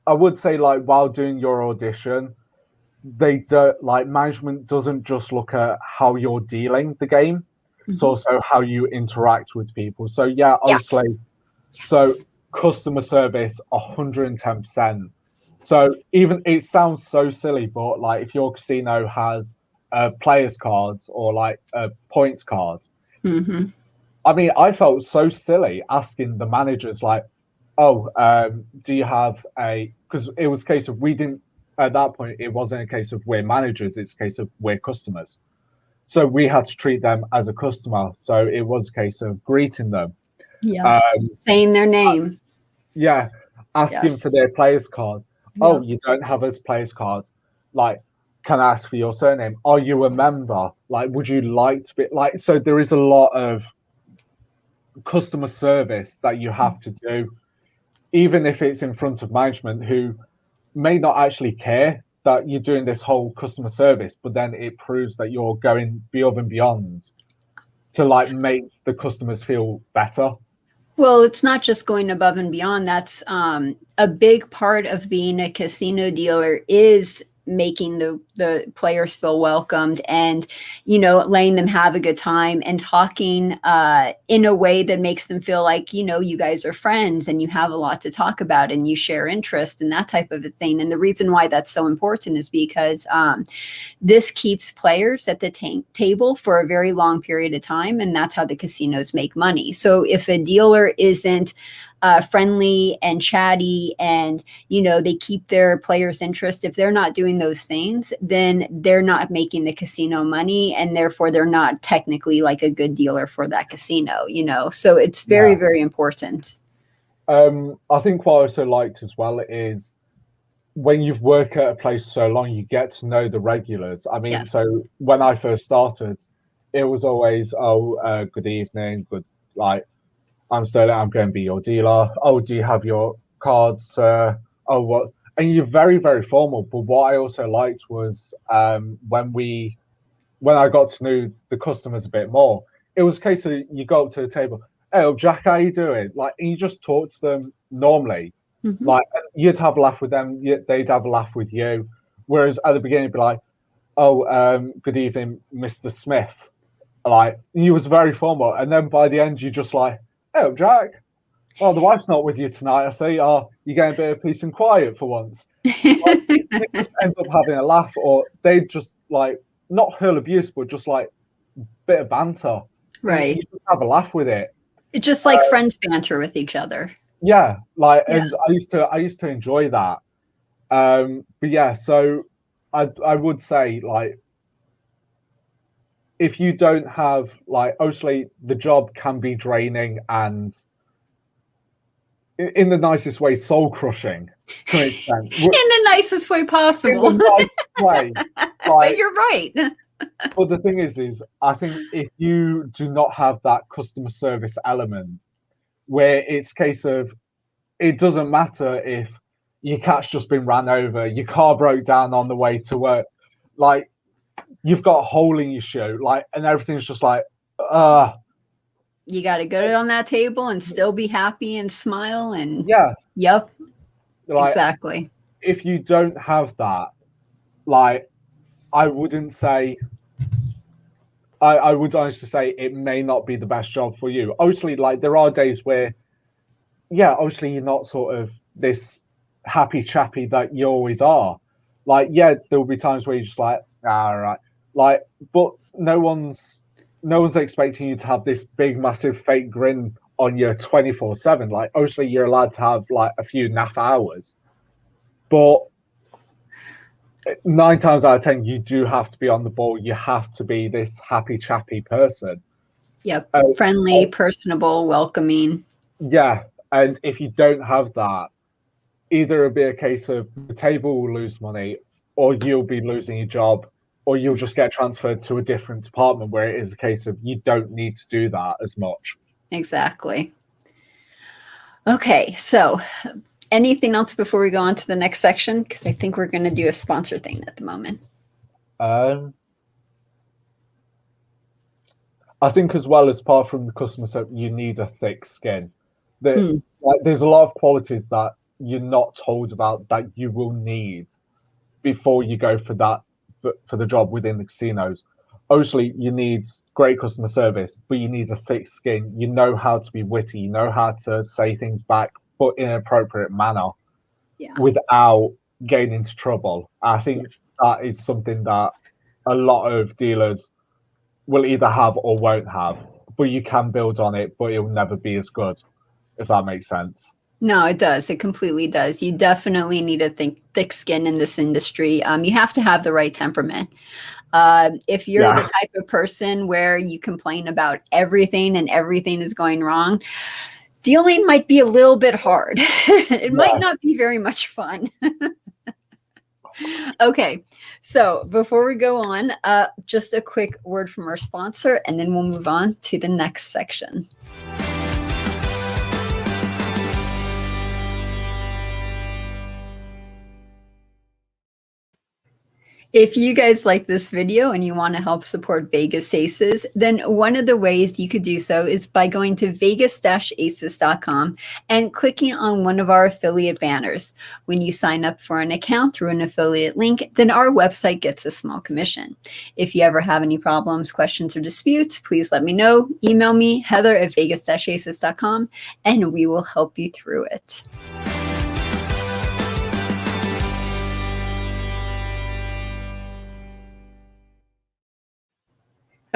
would say, like, while doing your audition, management doesn't just look at how you're dealing the game, it's also how you interact with people. So yeah, obviously, so customer service 110%. So even it sounds so silly, but like if your casino has players cards or like a points card, I mean, I felt so silly asking the managers like, oh, do you have a, because it was a case of we didn't at that point, it wasn't a case of we're managers, it's a case of we're customers. So we had to treat them as a customer. So it was a case of greeting them. Yes. Saying their name. Yeah. Asking for Yes. their players card. Oh, Yep. you don't have a players card. Like, can I ask for your surname? Are you a member? Like, would you like to be like? So there is a lot of customer service that you have to do, even if it's in front of management who may not actually care that you're doing this whole customer service, but then it proves that you're going above and beyond to like make the customers feel better. Well, it's not just going above and beyond. That's a big part of being a casino dealer is making the players feel welcomed and, you know, letting them have a good time and talking in a way that makes them feel like, you know, you guys are friends and you have a lot to talk about and you share interest and that type of a thing. And the reason why that's so important is because this keeps players at the table for a very long period of time, and that's how the casinos make money. So if a dealer isn't friendly and chatty and, you know, they keep their players' interest, if they're not doing those things, then they're not making the casino money, and therefore they're not technically like a good dealer for that casino, you know. So it's very, very important. I think what I also liked as well is when you've worked at a place so long, you get to know the regulars. I mean, Yes. so when I first started, it was always, good evening, good, like, I'm Sterling, I'm going to be your dealer. Oh, do you have your cards, sir? Oh, what? And you're very, very formal. But what I also liked was when I got to know the customers a bit more, it was a case of you go up to the table, hey, Jack, how you doing? Like, and you just talk to them normally. Mm-hmm. Like, you'd have a laugh with them, they'd have a laugh with you. Whereas at the beginning, it'd be like, oh, good evening, Mr. Smith. Like, he was very formal. And then by the end, you're just like, hey, Jack. Oh, the wife's not with you tonight. I see. Oh, you're getting a bit of peace and quiet for once. Like, they just end up having a laugh, or they just like not hurl abuse, but just like a bit of banter. Right. You just have a laugh with it. It's just like friends banter with each other. Yeah, like, and I used to enjoy that. But yeah, so I would say, like, if you don't have, like, obviously the job can be draining and in the nicest way, soul crushing to an extent. In the nicest way possible. In the nicest way. But you're right. But the thing is I think if you do not have that customer service element, where it's a case of it doesn't matter if your cat's just been ran over, your car broke down on the way to work, like, you've got a hole in your shoe, like, and everything's just like, you got to go on that table and still be happy and smile and yeah, yep, like, exactly. If you don't have that, like, I wouldn't say, I would honestly say it may not be the best job for you. Obviously, like, there are days where, yeah, obviously you're not sort of this happy chappy that you always are. Like, yeah, there will be times where you're just like, all right, like, but no one's expecting you to have this big, massive fake grin on you 24/7. Like, obviously you're allowed to have like a few naff hours, but 9 times out of 10, you do have to be on the ball. You have to be this happy chappy person. Yep, friendly, personable, welcoming. Yeah, and if you don't have that, either it'll be a case of the table will lose money, or you'll be losing your job, or you'll just get transferred to a different department where it is a case of you don't need to do that as much. Exactly. Okay, so anything else before we go on to the next section? Because I think we're going to do a sponsor thing at the moment. I think as well, as apart from the customer service, you need a thick skin. Like, there's a lot of qualities that you're not told about that you will need before you go for that for the job within the casinos. Obviously, you need great customer service, but you need a thick skin. You know how to be witty. You know how to say things back, but in an appropriate manner, without getting into trouble. I think that is something that a lot of dealers will either have or won't have, but you can build on it, but it will never be as good, if that makes sense. No, it does. It completely does. You definitely need a thick skin in this industry. You have to have the right temperament. If you're the Yeah, type of person where you complain about everything and everything is going wrong, dealing might be a little bit hard. It might yeah. not be very much fun. Okay, so before we go on, just a quick word from our sponsor, and then we'll move on to the next section. If you guys like this video and you want to help support Vegas Aces, then one of the ways you could do so is by going to vegas-aces.com and clicking on one of our affiliate banners. When you sign up for an account through an affiliate link, then our website gets a small commission. If you ever have any problems, questions, or disputes, please let me know. Email me, heather@vegas-aces.com, and we will help you through it.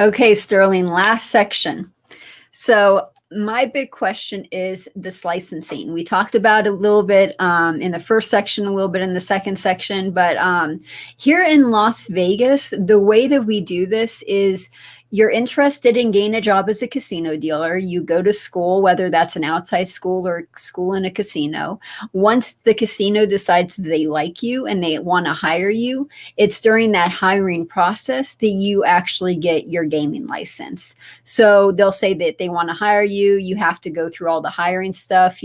Okay, Sterling, last section. So my big question is this licensing. We talked about it a little bit in the first section, a little bit in the second section, but here in Las Vegas, the way that we do this is you're interested in getting a job as a casino dealer. You go to school, whether that's an outside school or school in a casino. Once the casino decides they like you and they want to hire you, it's during that hiring process that you actually get your gaming license. So they'll say that they want to hire you. You have to go through all the hiring stuff,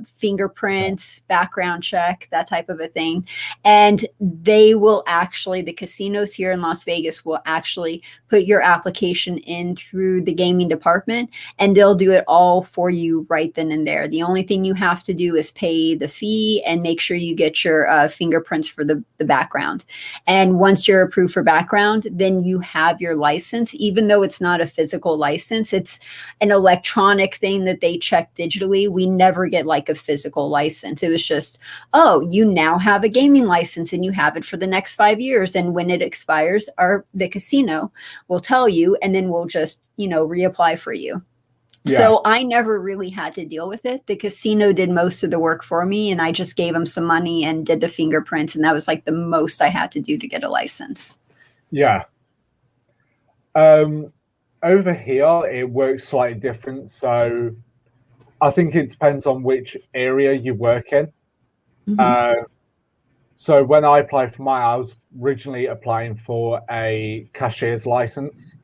fingerprints, background check, that type of a thing. And they will actually, the casinos here in Las Vegas will actually put your application in through the gaming department, and they'll do it all for you right then and there. The only thing you have to do is pay the fee and make sure you get your fingerprints for the background. And once you're approved for background, then you have your license. Even though it's not a physical license, it's an electronic thing that they check digitally. We never get like a physical license. It was just, oh, you now have a gaming license and you have it for the next 5 years. And when it expires, the casino will tell you, and then we'll just, reapply for you. Yeah. So I never really had to deal with it. The casino did most of the work for me, and I just gave them some money and did the fingerprints. And that was like the most I had to do to get a license. Yeah. Over here, it works slightly different. So I think it depends on which area you work in. Mm-hmm. So when I applied for mine, I was originally applying for a cashier's license.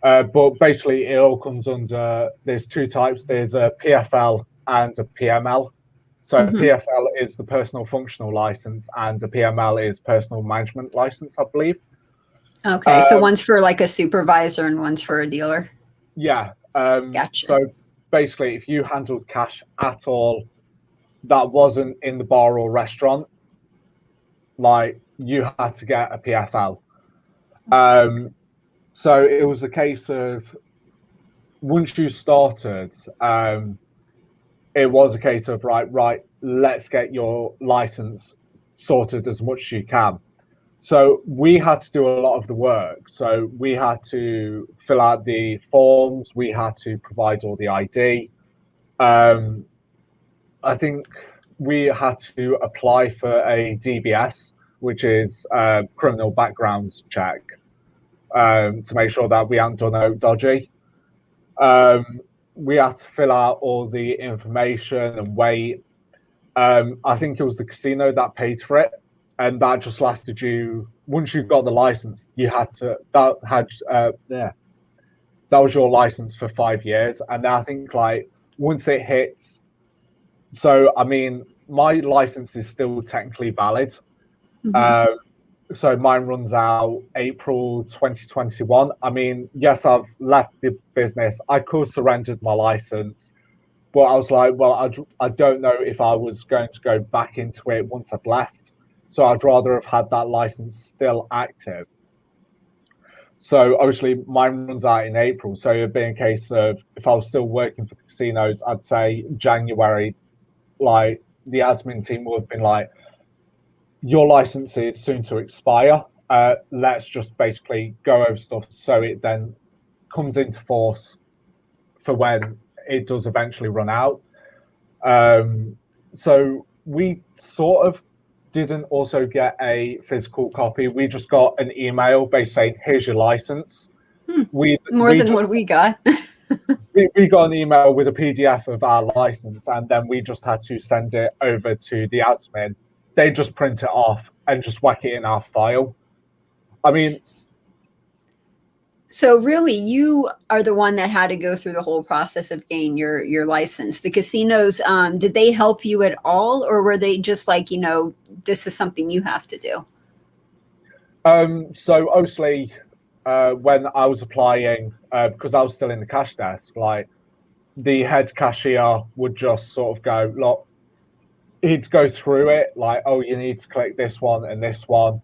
But basically, it all comes under, there's two types. There's a PFL and a PML. So Mm-hmm. PFL is the personal functional license, and the PML is personal management license, I believe. Okay, so one's for like a supervisor and one's for a dealer. Yeah. Gotcha. So basically, if you handled cash at all that wasn't in the bar or restaurant, like you had to get a PFL. So it was a case of once you started, it was a case of right, let's get your license sorted as much as you can. So we had to do a lot of the work. So we had to fill out the forms. We had to provide all the ID. I think we had to apply for a DBS, which is criminal background check, to make sure that we hadn't done out dodgy. We had to fill out all the information and wait. I think it was the casino that paid for it, and that just lasted you. Once you got the license, you had to. That was your license for 5 years, and I think like once it hits. So I mean, my license is still technically valid. Mm-hmm. So mine runs out April 2021. I mean, yes, I've left the business. I could have surrendered my license, but I was like, well, I don't know if I was going to go back into it once I'd left. So I'd rather have had that license still active. So obviously mine runs out in April. So it'd be a case of if I was still working for the casinos, I'd say January, like the admin team would have been like, your license is soon to expire. Let's just basically go over stuff so it then comes into force for when it does eventually run out. So we sort of didn't also get a physical copy. We just got an email basically saying, "Here's your license." More than what we got. We got an email with a PDF of our license, and then we just had to send it over to the admin. They just print it off and just whack it in our file. I mean, so really, you are the one that had to go through the whole process of getting your license. The casinos, did they help you at all, or were they just like, this is something you have to do? So obviously, when I was applying, because I was still in the cash desk, like the head cashier would just sort of go, look, he'd go through it, like, oh, you need to click this one and this one,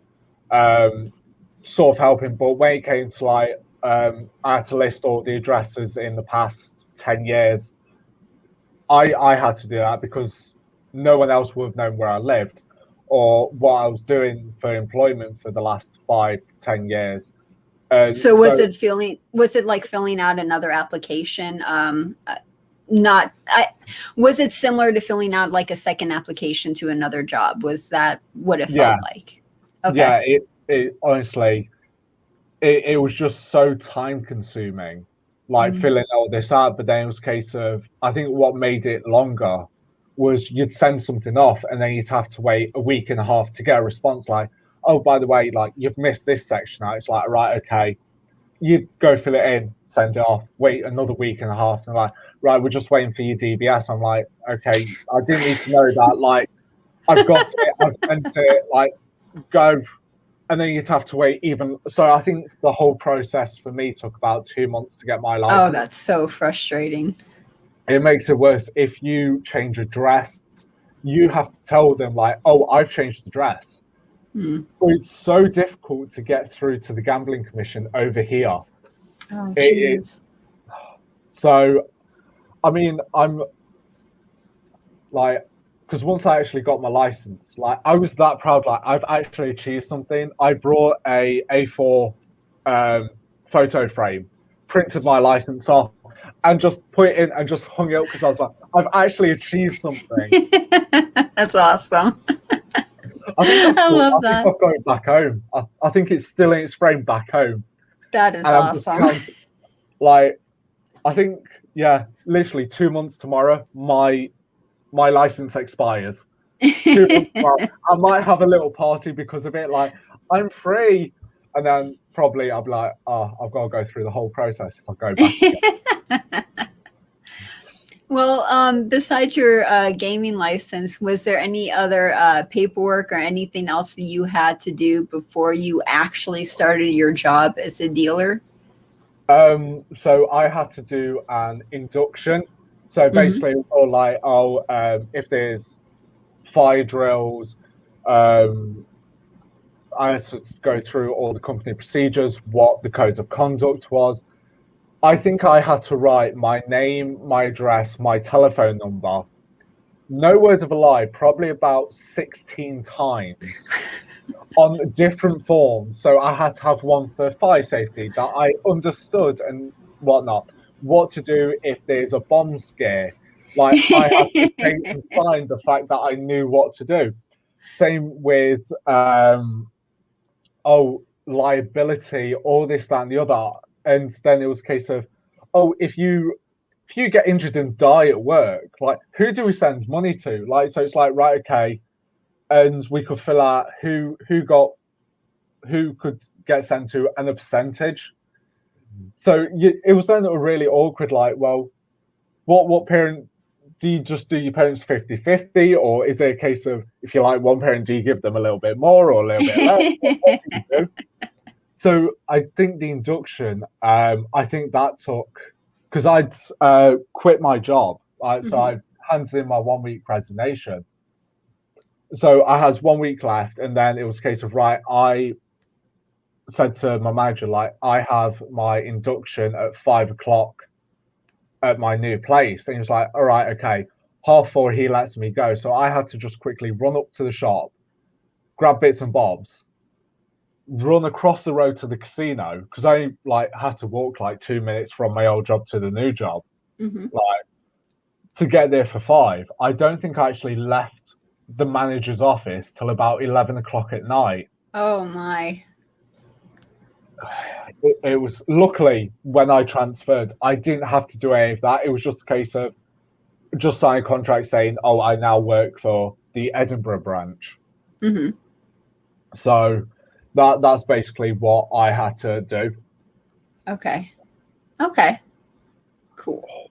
sort of helping. But when it came to like, I had to list all the addresses in the past 10 years. I had to do that because no one else would have known where I lived or what I was doing for employment for the last 5 to 10 years. So was it like filling out another application? Was it similar to filling out like a second application to another job? Was that what it felt like? Okay. Yeah, it honestly, it was just so time consuming, like filling all this out. But then it was a case of, I think what made it longer was you'd send something off and then you'd have to wait a week and a half to get a response like, oh, by the way, like you've missed this section out. It's like, right, okay. You'd go fill it in, send it off, wait another week and a half, and like, right, we're just waiting for your DBS. I'm like, okay, I didn't need to know that. Like, I've got it, I've sent it, like, go. And then you'd have to wait even. So I think the whole process for me took about 2 months to get my license. Oh, that's so frustrating. It makes it worse if you change address. You have to tell them like, oh, I've changed address. It's so difficult to get through to the Gambling Commission over here. Oh, jeez. So, I mean, I'm like, because once I actually got my license, like I was that proud, like I've actually achieved something. I brought a A4 photo frame, printed my license off, and just put it in and just hung it up because I was like, I've actually achieved something. That's awesome. I think that's cool. I think I've got it back home. I think it's still in its frame back home. That is awesome. Like, I think, yeah, literally 2 months tomorrow, my license expires. 2 months tomorrow. I might have a little party because of it. Like, I'm free. And then probably I'll be like, oh, I've got to go through the whole process if I go back. Well, besides your gaming license, was there any other paperwork or anything else that you had to do before you actually started your job as a dealer? So I had to do an induction. So basically, it's all like, oh, if there's fire drills, I had to go through all the company procedures, what the codes of conduct was. I think I had to write my name, my address, my telephone number. No words of a lie, probably about 16 times on different forms. So I had to have one for fire safety that I understood and whatnot. What to do if there's a bomb scare. Like I had to take and sign the fact that I knew what to do. Same with liability, all this, that, and the other. And then it was a case of, oh, if you get injured and die at work, like who do we send money to? Like, so it's like, right, okay, and we could fill out who could get sent to and a percentage. So it was then really awkward. Like, well, what parent do you just do your parents 50-50, or is it a case of if you like one parent, do you give them a little bit more or a little bit less? What do you do? So I think the induction, I think that took, because I'd quit my job. So I handed in my 1 week resignation. So I had 1 week left, and then it was a case of, right, I said to my manager, like, I have my induction at 5 o'clock at my new place. And he was like, all right, okay. 4:30, he lets me go. So I had to just quickly run up to the shop, grab bits and bobs, run across the road to the casino because I like had to walk like 2 minutes from my old job to the new job. Like to get there for 5. I don't think I actually left the manager's office till about 11 o'clock at night. Oh my. It was, luckily, when I transferred, I didn't have to do any of that. It was just a case of just sign a contract saying, oh, I now work for the Edinburgh branch. Mm-hmm. So that's basically what I had to do. Okay. Cool.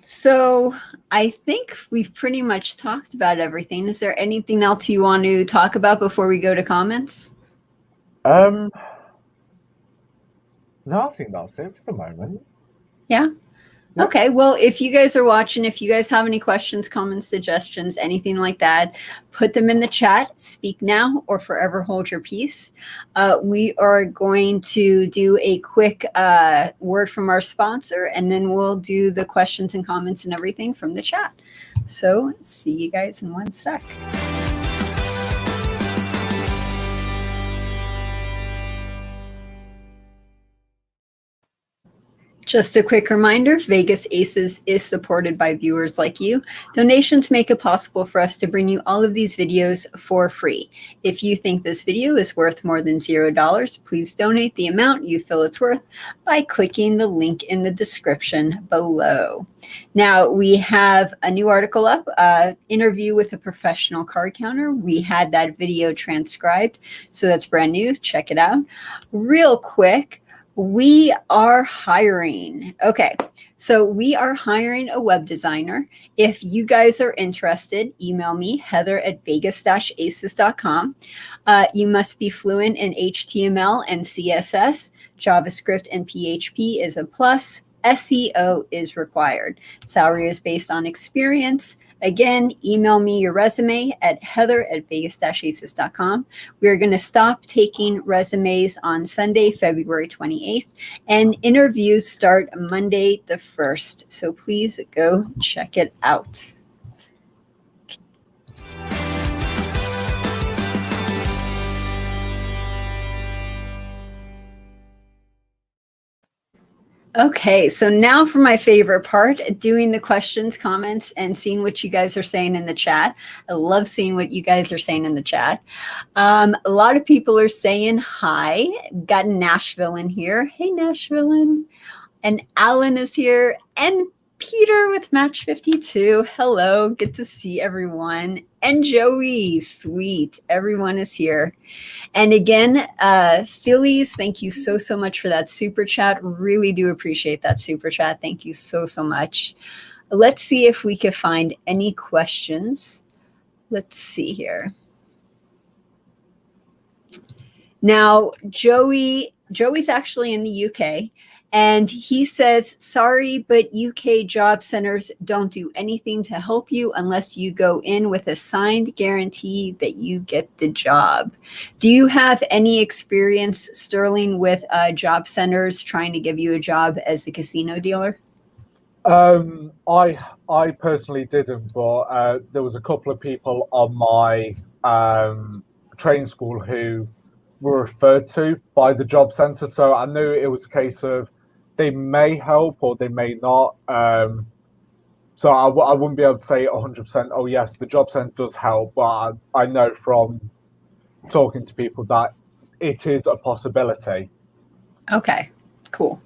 So I think we've pretty much talked about everything. Is there anything else you want to talk about before we go to comments? No, I think that's it for the moment. Yeah. Okay, well, if you guys are watching, if you guys have any questions, comments, suggestions, anything like that, put them in the chat. Speak now or forever hold your peace. We are going to do a quick word from our sponsor, and then we'll do the questions and comments and everything from the chat. So see you guys in 1 sec. Just a quick reminder, Vegas Aces is supported by viewers like you. Donations make it possible for us to bring you all of these videos for free. If you think this video is worth more than $0, please donate the amount you feel it's worth by clicking the link in the description below. Now, we have a new article up, interview with a professional card counter. We had that video transcribed, so that's brand new. Check it out. Real quick, we are hiring. Okay, so we are hiring a web designer. If you guys are interested, email me, heather@vegas-aces.com. You must be fluent in HTML and CSS. JavaScript and PHP is a plus. SEO is required. Salary is based on experience. Again, email me your resume at heather@vegas-aces.com. We are going to stop taking resumes on Sunday, February 28th, and interviews start Monday the 1st. So please go check it out. Okay, so now for my favorite part, doing the questions, comments, and seeing what you guys are saying in the chat. I love seeing what you guys are saying in the chat. A lot of people are saying hi. Got Nashville in here. Hey, Nashville. And Alan is here. And Peter with Match 52. Hello, good to see everyone. And Joey, sweet. Everyone is here. And again, Phillies, thank you so much for that super chat. Really do appreciate that super chat. Thank you so much. Let's see if we can find any questions. Let's see here. Now, Joey's actually in the UK. And he says, sorry, but UK job centers don't do anything to help you unless you go in with a signed guarantee that you get the job. Do you have any experience, Sterling, with job centers trying to give you a job as a casino dealer? I personally didn't, but there was a couple of people on my training school who were referred to by the job center. So I knew it was a case of they may help or they may not. So I wouldn't be able to say 100%, oh, yes, the job center does help. But I know from talking to people that it is a possibility. Okay, cool.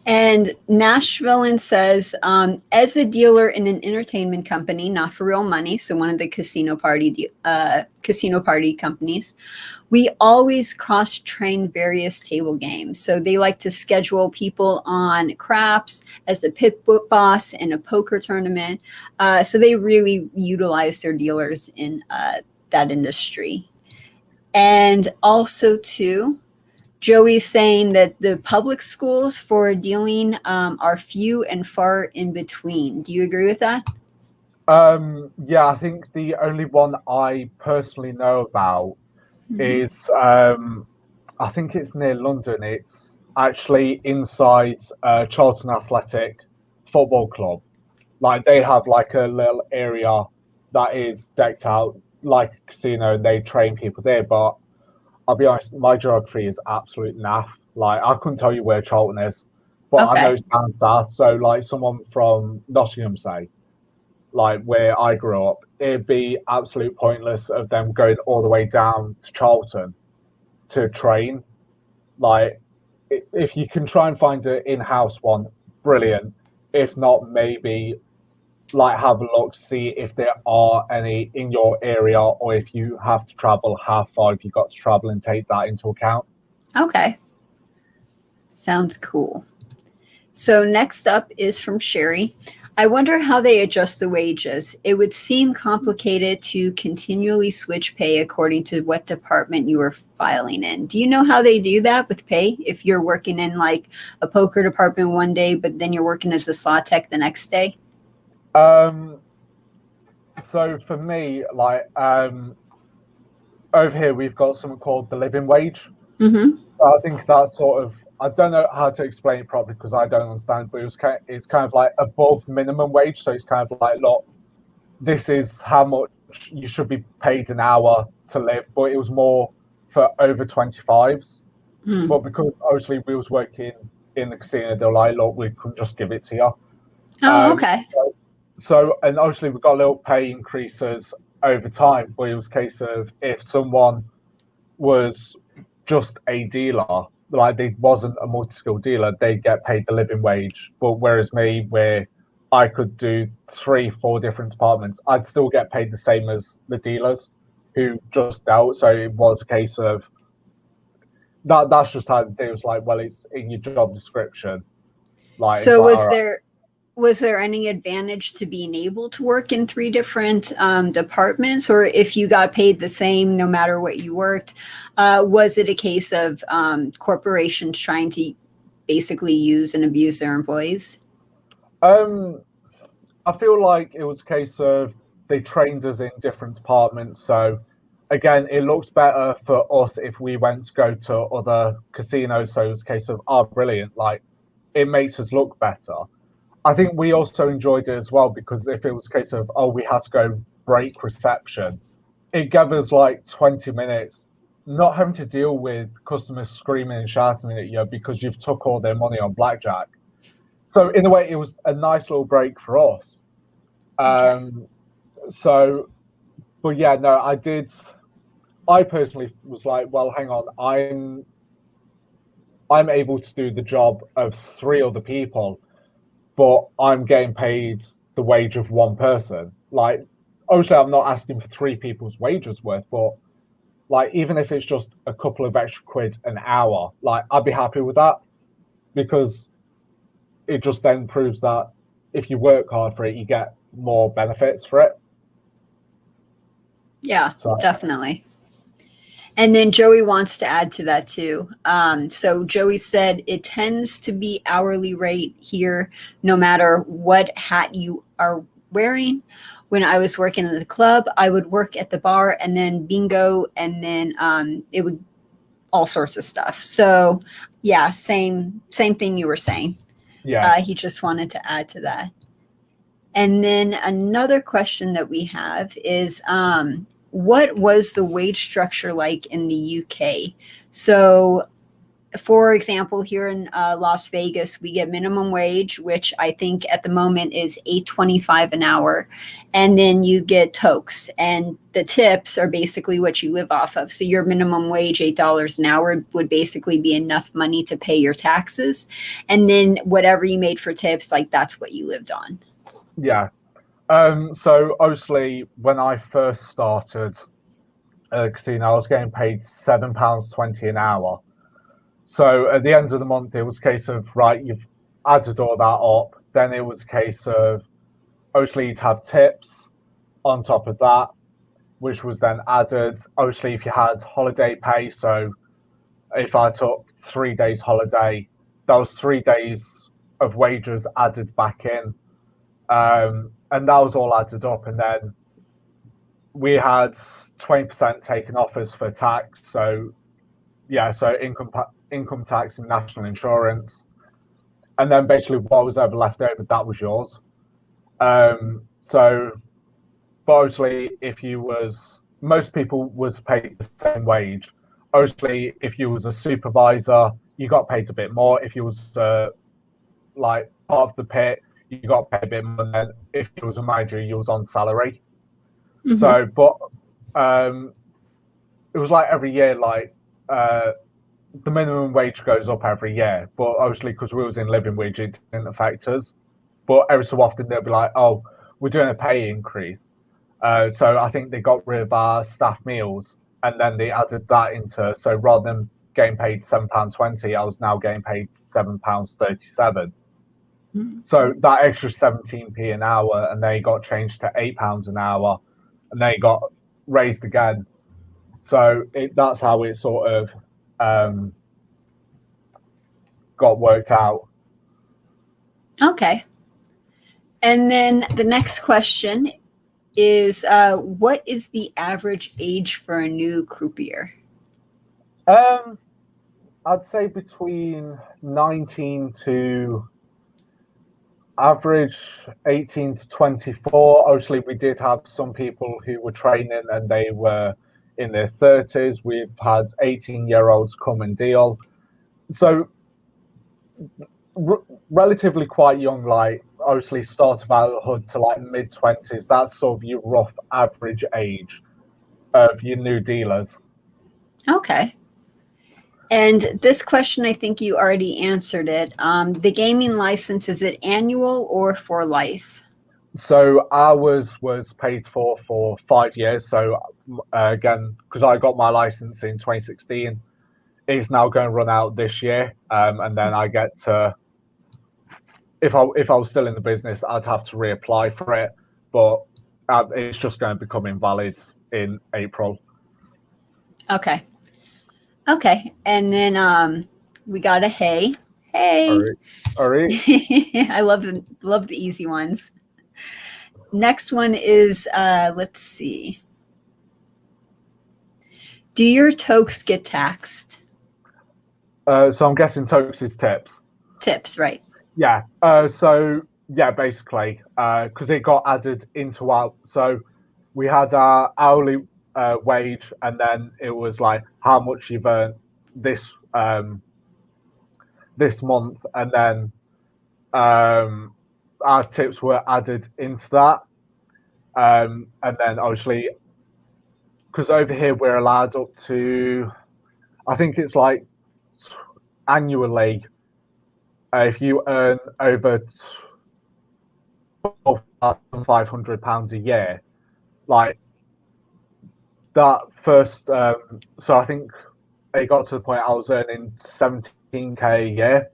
And Nashville says, as a dealer in an entertainment company, not for real money, so one of the casino party companies, we always cross-train various table games. So they like to schedule people on craps as a pit boss in a poker tournament. So they really utilize their dealers in that industry. And also, too, Joey's saying that the public schools for dealing are few and far in between. Do you agree with that? Yeah, I think the only one I personally know about is, I think it's near London. It's actually inside Charlton Athletic Football Club. Like, they have like a little area that is decked out like a casino. They train people there, but I'll be honest, my geography is absolute naff. Like, I couldn't tell you where Charlton is. but I know Okay. it's down south. So like someone from Nottingham, say, like where I grew up, it'd be absolute pointless of them going all the way down to Charlton to train. Like, if you can try and find an in-house one, brilliant. If not, maybe like have a look, see if there are any in your area, or if you have to travel, how far have you got to travel, and take that into account. Okay. Sounds cool. So next up is from Sherry. I wonder how they adjust the wages. It would seem complicated to continually switch pay according to what department you are filing in. Do you know how they do that with pay? If you're working in like a poker department one day, but then you're working as a slot tech the next day? So for me, like over here, we've got something called the living wage. Mm-hmm. I think that's sort of, I don't know how to explain it properly because I don't understand, but it's kind of like above minimum wage. So it's kind of like, look, this is how much you should be paid an hour to live, but it was more for over 25s. Mm. But because obviously we was working in the casino, they're like, look, we couldn't just give it to you. Oh, okay. And obviously we got little pay increases over time, but it was a case of if someone was just a dealer, like they wasn't a multi-skill dealer, they get paid the living wage. But whereas me, where I could do 3, 4 different departments, I'd still get paid the same as the dealers who just dealt. So it was a case of that's just how it was like, well, it's in your job description. Like, So it's like, all right. was there any advantage to being able to work in 3 different departments, or if you got paid the same no matter what you worked? Was it a case of corporations trying to basically use and abuse their employees? I feel like it was a case of they trained us in different departments. So again, it looked better for us if we went to go to other casinos. So it was a case of, oh, brilliant. Like, it makes us look better. I think we also enjoyed it as well because if it was a case of, oh, we had to go break reception, it gave us like 20 minutes not having to deal with customers screaming and shouting at you because you've took all their money on blackjack. So in a way, it was a nice little break for us. Okay. So, but yeah, no, I personally was like, well, hang on, I'm able to do the job of 3 other people, but I'm getting paid the wage of one person. Like, obviously, I'm not asking for 3 people's wages worth, but like, even if it's just a couple of extra quid an hour, like, I'd be happy with that because it just then proves that if you work hard for it, you get more benefits for it. Yeah, So, definitely. And then Joey wants to add to that too. So Joey said it tends to be hourly rate here, no matter what hat you are wearing. When I was working at the club, I would work at the bar and then bingo, and then it would all sorts of stuff. So yeah, same thing you were saying. yeah. He just wanted to add to that. And then another question that we have is what was the wage structure like in the UK? So, for example, here in Las Vegas, we get minimum wage, which I think at the moment is $8.25 an hour, and then you get tokes, and the tips are basically what you live off of. So your minimum wage, $8 an hour, would basically be enough money to pay your taxes, and then whatever you made for tips, like that's what you lived on. Yeah. So obviously, when I first started at the casino, I was getting paid £7.20 an hour. So at the end of the month, it was a case of, right, you've added all that up. Then it was a case of, obviously, you'd have tips on top of that, which was then added. Obviously, if you had holiday pay, so if I took 3 days holiday, those 3 days of wages added back in. And that was all added up. And then we had 20% taken off us for tax. So yeah, so income tax and national insurance, and then basically what was ever left over, that was yours. So, but obviously, if you was most people was paid the same wage. Obviously, if you was a supervisor, you got paid a bit more. If you was like part of the pit, you got to pay a bit more. Than if you was a manager, you was on salary. Mhm. So, but it was like every year, like the minimum wage goes up every year. But obviously, because we was in living wage, it didn't affect us. But every so often, they'll be like, "Oh, we're doing a pay increase." So I think they got rid of our staff meals, and then they added that into. So rather than getting paid £7.20, I was now getting paid £7.37. So that extra 17p an hour, and they got changed to £8 an hour, and they got raised again. So that's how it sort of got worked out. Okay. And then the next question is, what is the average age for a new croupier? I'd say between 19 to average 18 to 24. Obviously, we did have some people who were training and they were in their 30s. We've had 18-year-olds come and deal. So relatively quite young, like obviously start of adulthood to like mid-20s. That's sort of your rough average age of your new dealers. Okay. And this question, I think you already answered it. The gaming license, is it annual or for life? So ours was paid for 5 years. So again, because I got my license in 2016, it's now going to run out this year, and then I get to. If I was still in the business, I'd have to reapply for it, but it's just going to become invalid in April. Okay. Okay. And then we got a hey. Hey. All right. I love the easy ones. Next one is, let's see. Do your tokes get taxed? So I'm guessing tokes is tips. Tips, right. Yeah. So yeah, basically, because it got added into our. So we had our hourly wage, and then it was like how much you've earned this this month, and then our tips were added into that, and then obviously, because over here we're allowed up to, I think it's like annually, if you earn over £12,500 a year, like that first. So I think it got to the point I was earning 17k a year,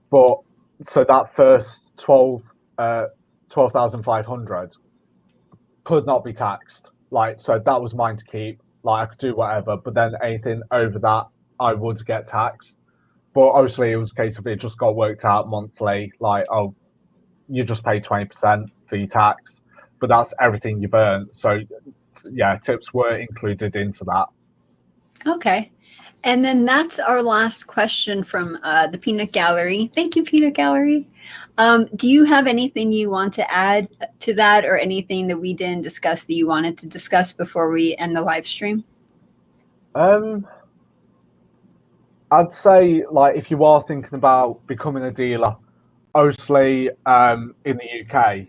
but so that first 12,500 could not be taxed. Like, so that was mine to keep. Like, I could do whatever, but then anything over that, I would get taxed. But obviously, it was a case of it just got worked out monthly. Like, oh, you just pay 20% for your tax, but that's everything you've earned. So, yeah, tips were included into that. Okay. And then that's our last question from the Peanut Gallery. Thank you, Peanut Gallery. Do you have anything you want to add to that, or anything that we didn't discuss that you wanted to discuss before we end the live stream? I'd say, like, if you are thinking about becoming a dealer, obviously, in the UK,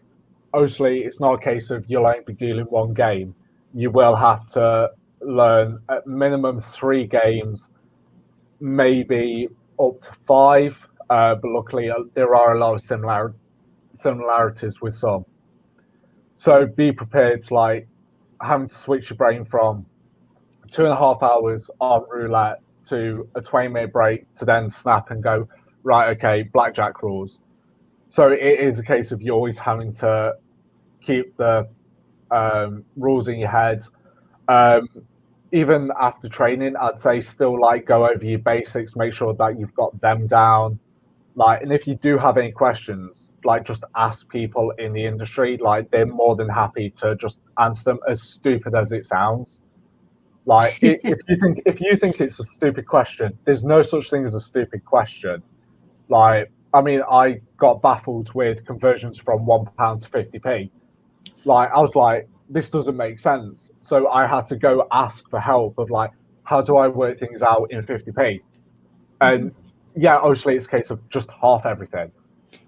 obviously, it's not a case of you'll only be dealing one game. You will have to learn at minimum 3 games, maybe up to 5. But luckily, there are a lot of similarities with some. So be prepared to, like, having to switch your brain from 2.5 hours on roulette to a 20-minute break to then snap and go, right, okay, blackjack rules. So it is a case of you always having to keep the rules in your head. Even after training, I'd say still, like, go over your basics, make sure that you've got them down. Like, and if you do have any questions, like, just ask people in the industry. Like, they're more than happy to just answer them, as stupid as it sounds. Like, if you think it's a stupid question, there's no such thing as a stupid question. Like, I mean, I got baffled with conversions from £1 to 50p. Like, I was like, this doesn't make sense. So I had to go ask for help of, like, how do I work things out in 50p? And yeah, obviously it's a case of just half everything.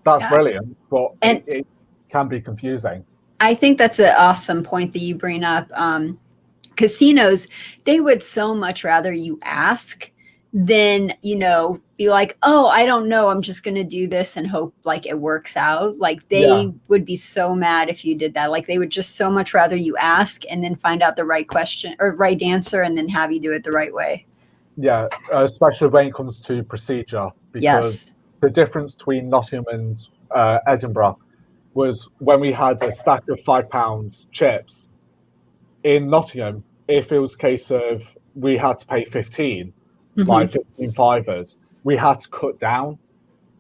That's Yeah. brilliant, but And it can be confusing. I think that's an awesome point that you bring up. Casinos, they would so much rather you ask than, be like, oh, I don't know, I'm just going to do this and hope like it works out. Like Yeah, they would be so mad if you did that. Like they would just so much rather you ask and then find out the right question or right answer and then have you do it the right way. yeah, especially when it comes to procedure, because Yes. the difference between Nottingham and Edinburgh was when we had a stack of £5 chips in Nottingham. If it was a case of we had to pay 15, like Mm-hmm. 15 fivers, we had to cut down.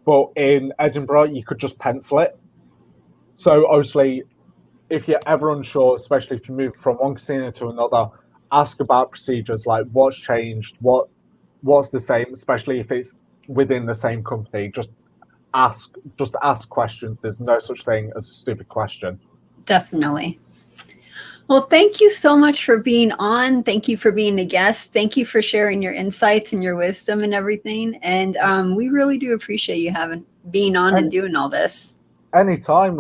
But in Edinburgh, you could just pencil it. So obviously, if you're ever unsure, especially if you move from one casino to another, ask about procedures, like what's changed, what's the same, especially if it's within the same company. Just ask questions. There's no such thing as a stupid question. Definitely. Well, thank you so much for being on. Thank you for being a guest. Thank you for sharing your insights and your wisdom and everything. And we really do appreciate you being on and And doing all this. anytime,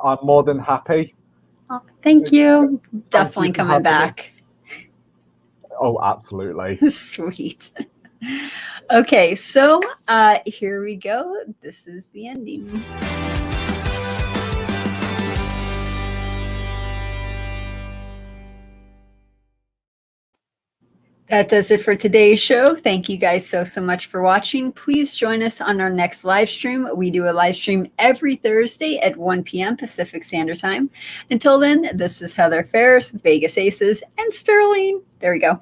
I'm more than happy. Oh, thank you. Thank you Definitely for coming having me. back. Oh, absolutely. Sweet. Okay, so here we go. This is the ending. That does it for today's show. Thank you guys so much for watching. Please join us on our next live stream. We do a live stream every Thursday at 1 p.m. Pacific Standard Time. Until then, this is Heather Ferris with Vegas Aces and Sterling. There we go.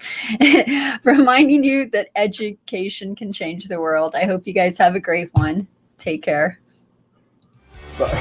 Reminding you that education can change the world. I hope you guys have a great one. Take care. But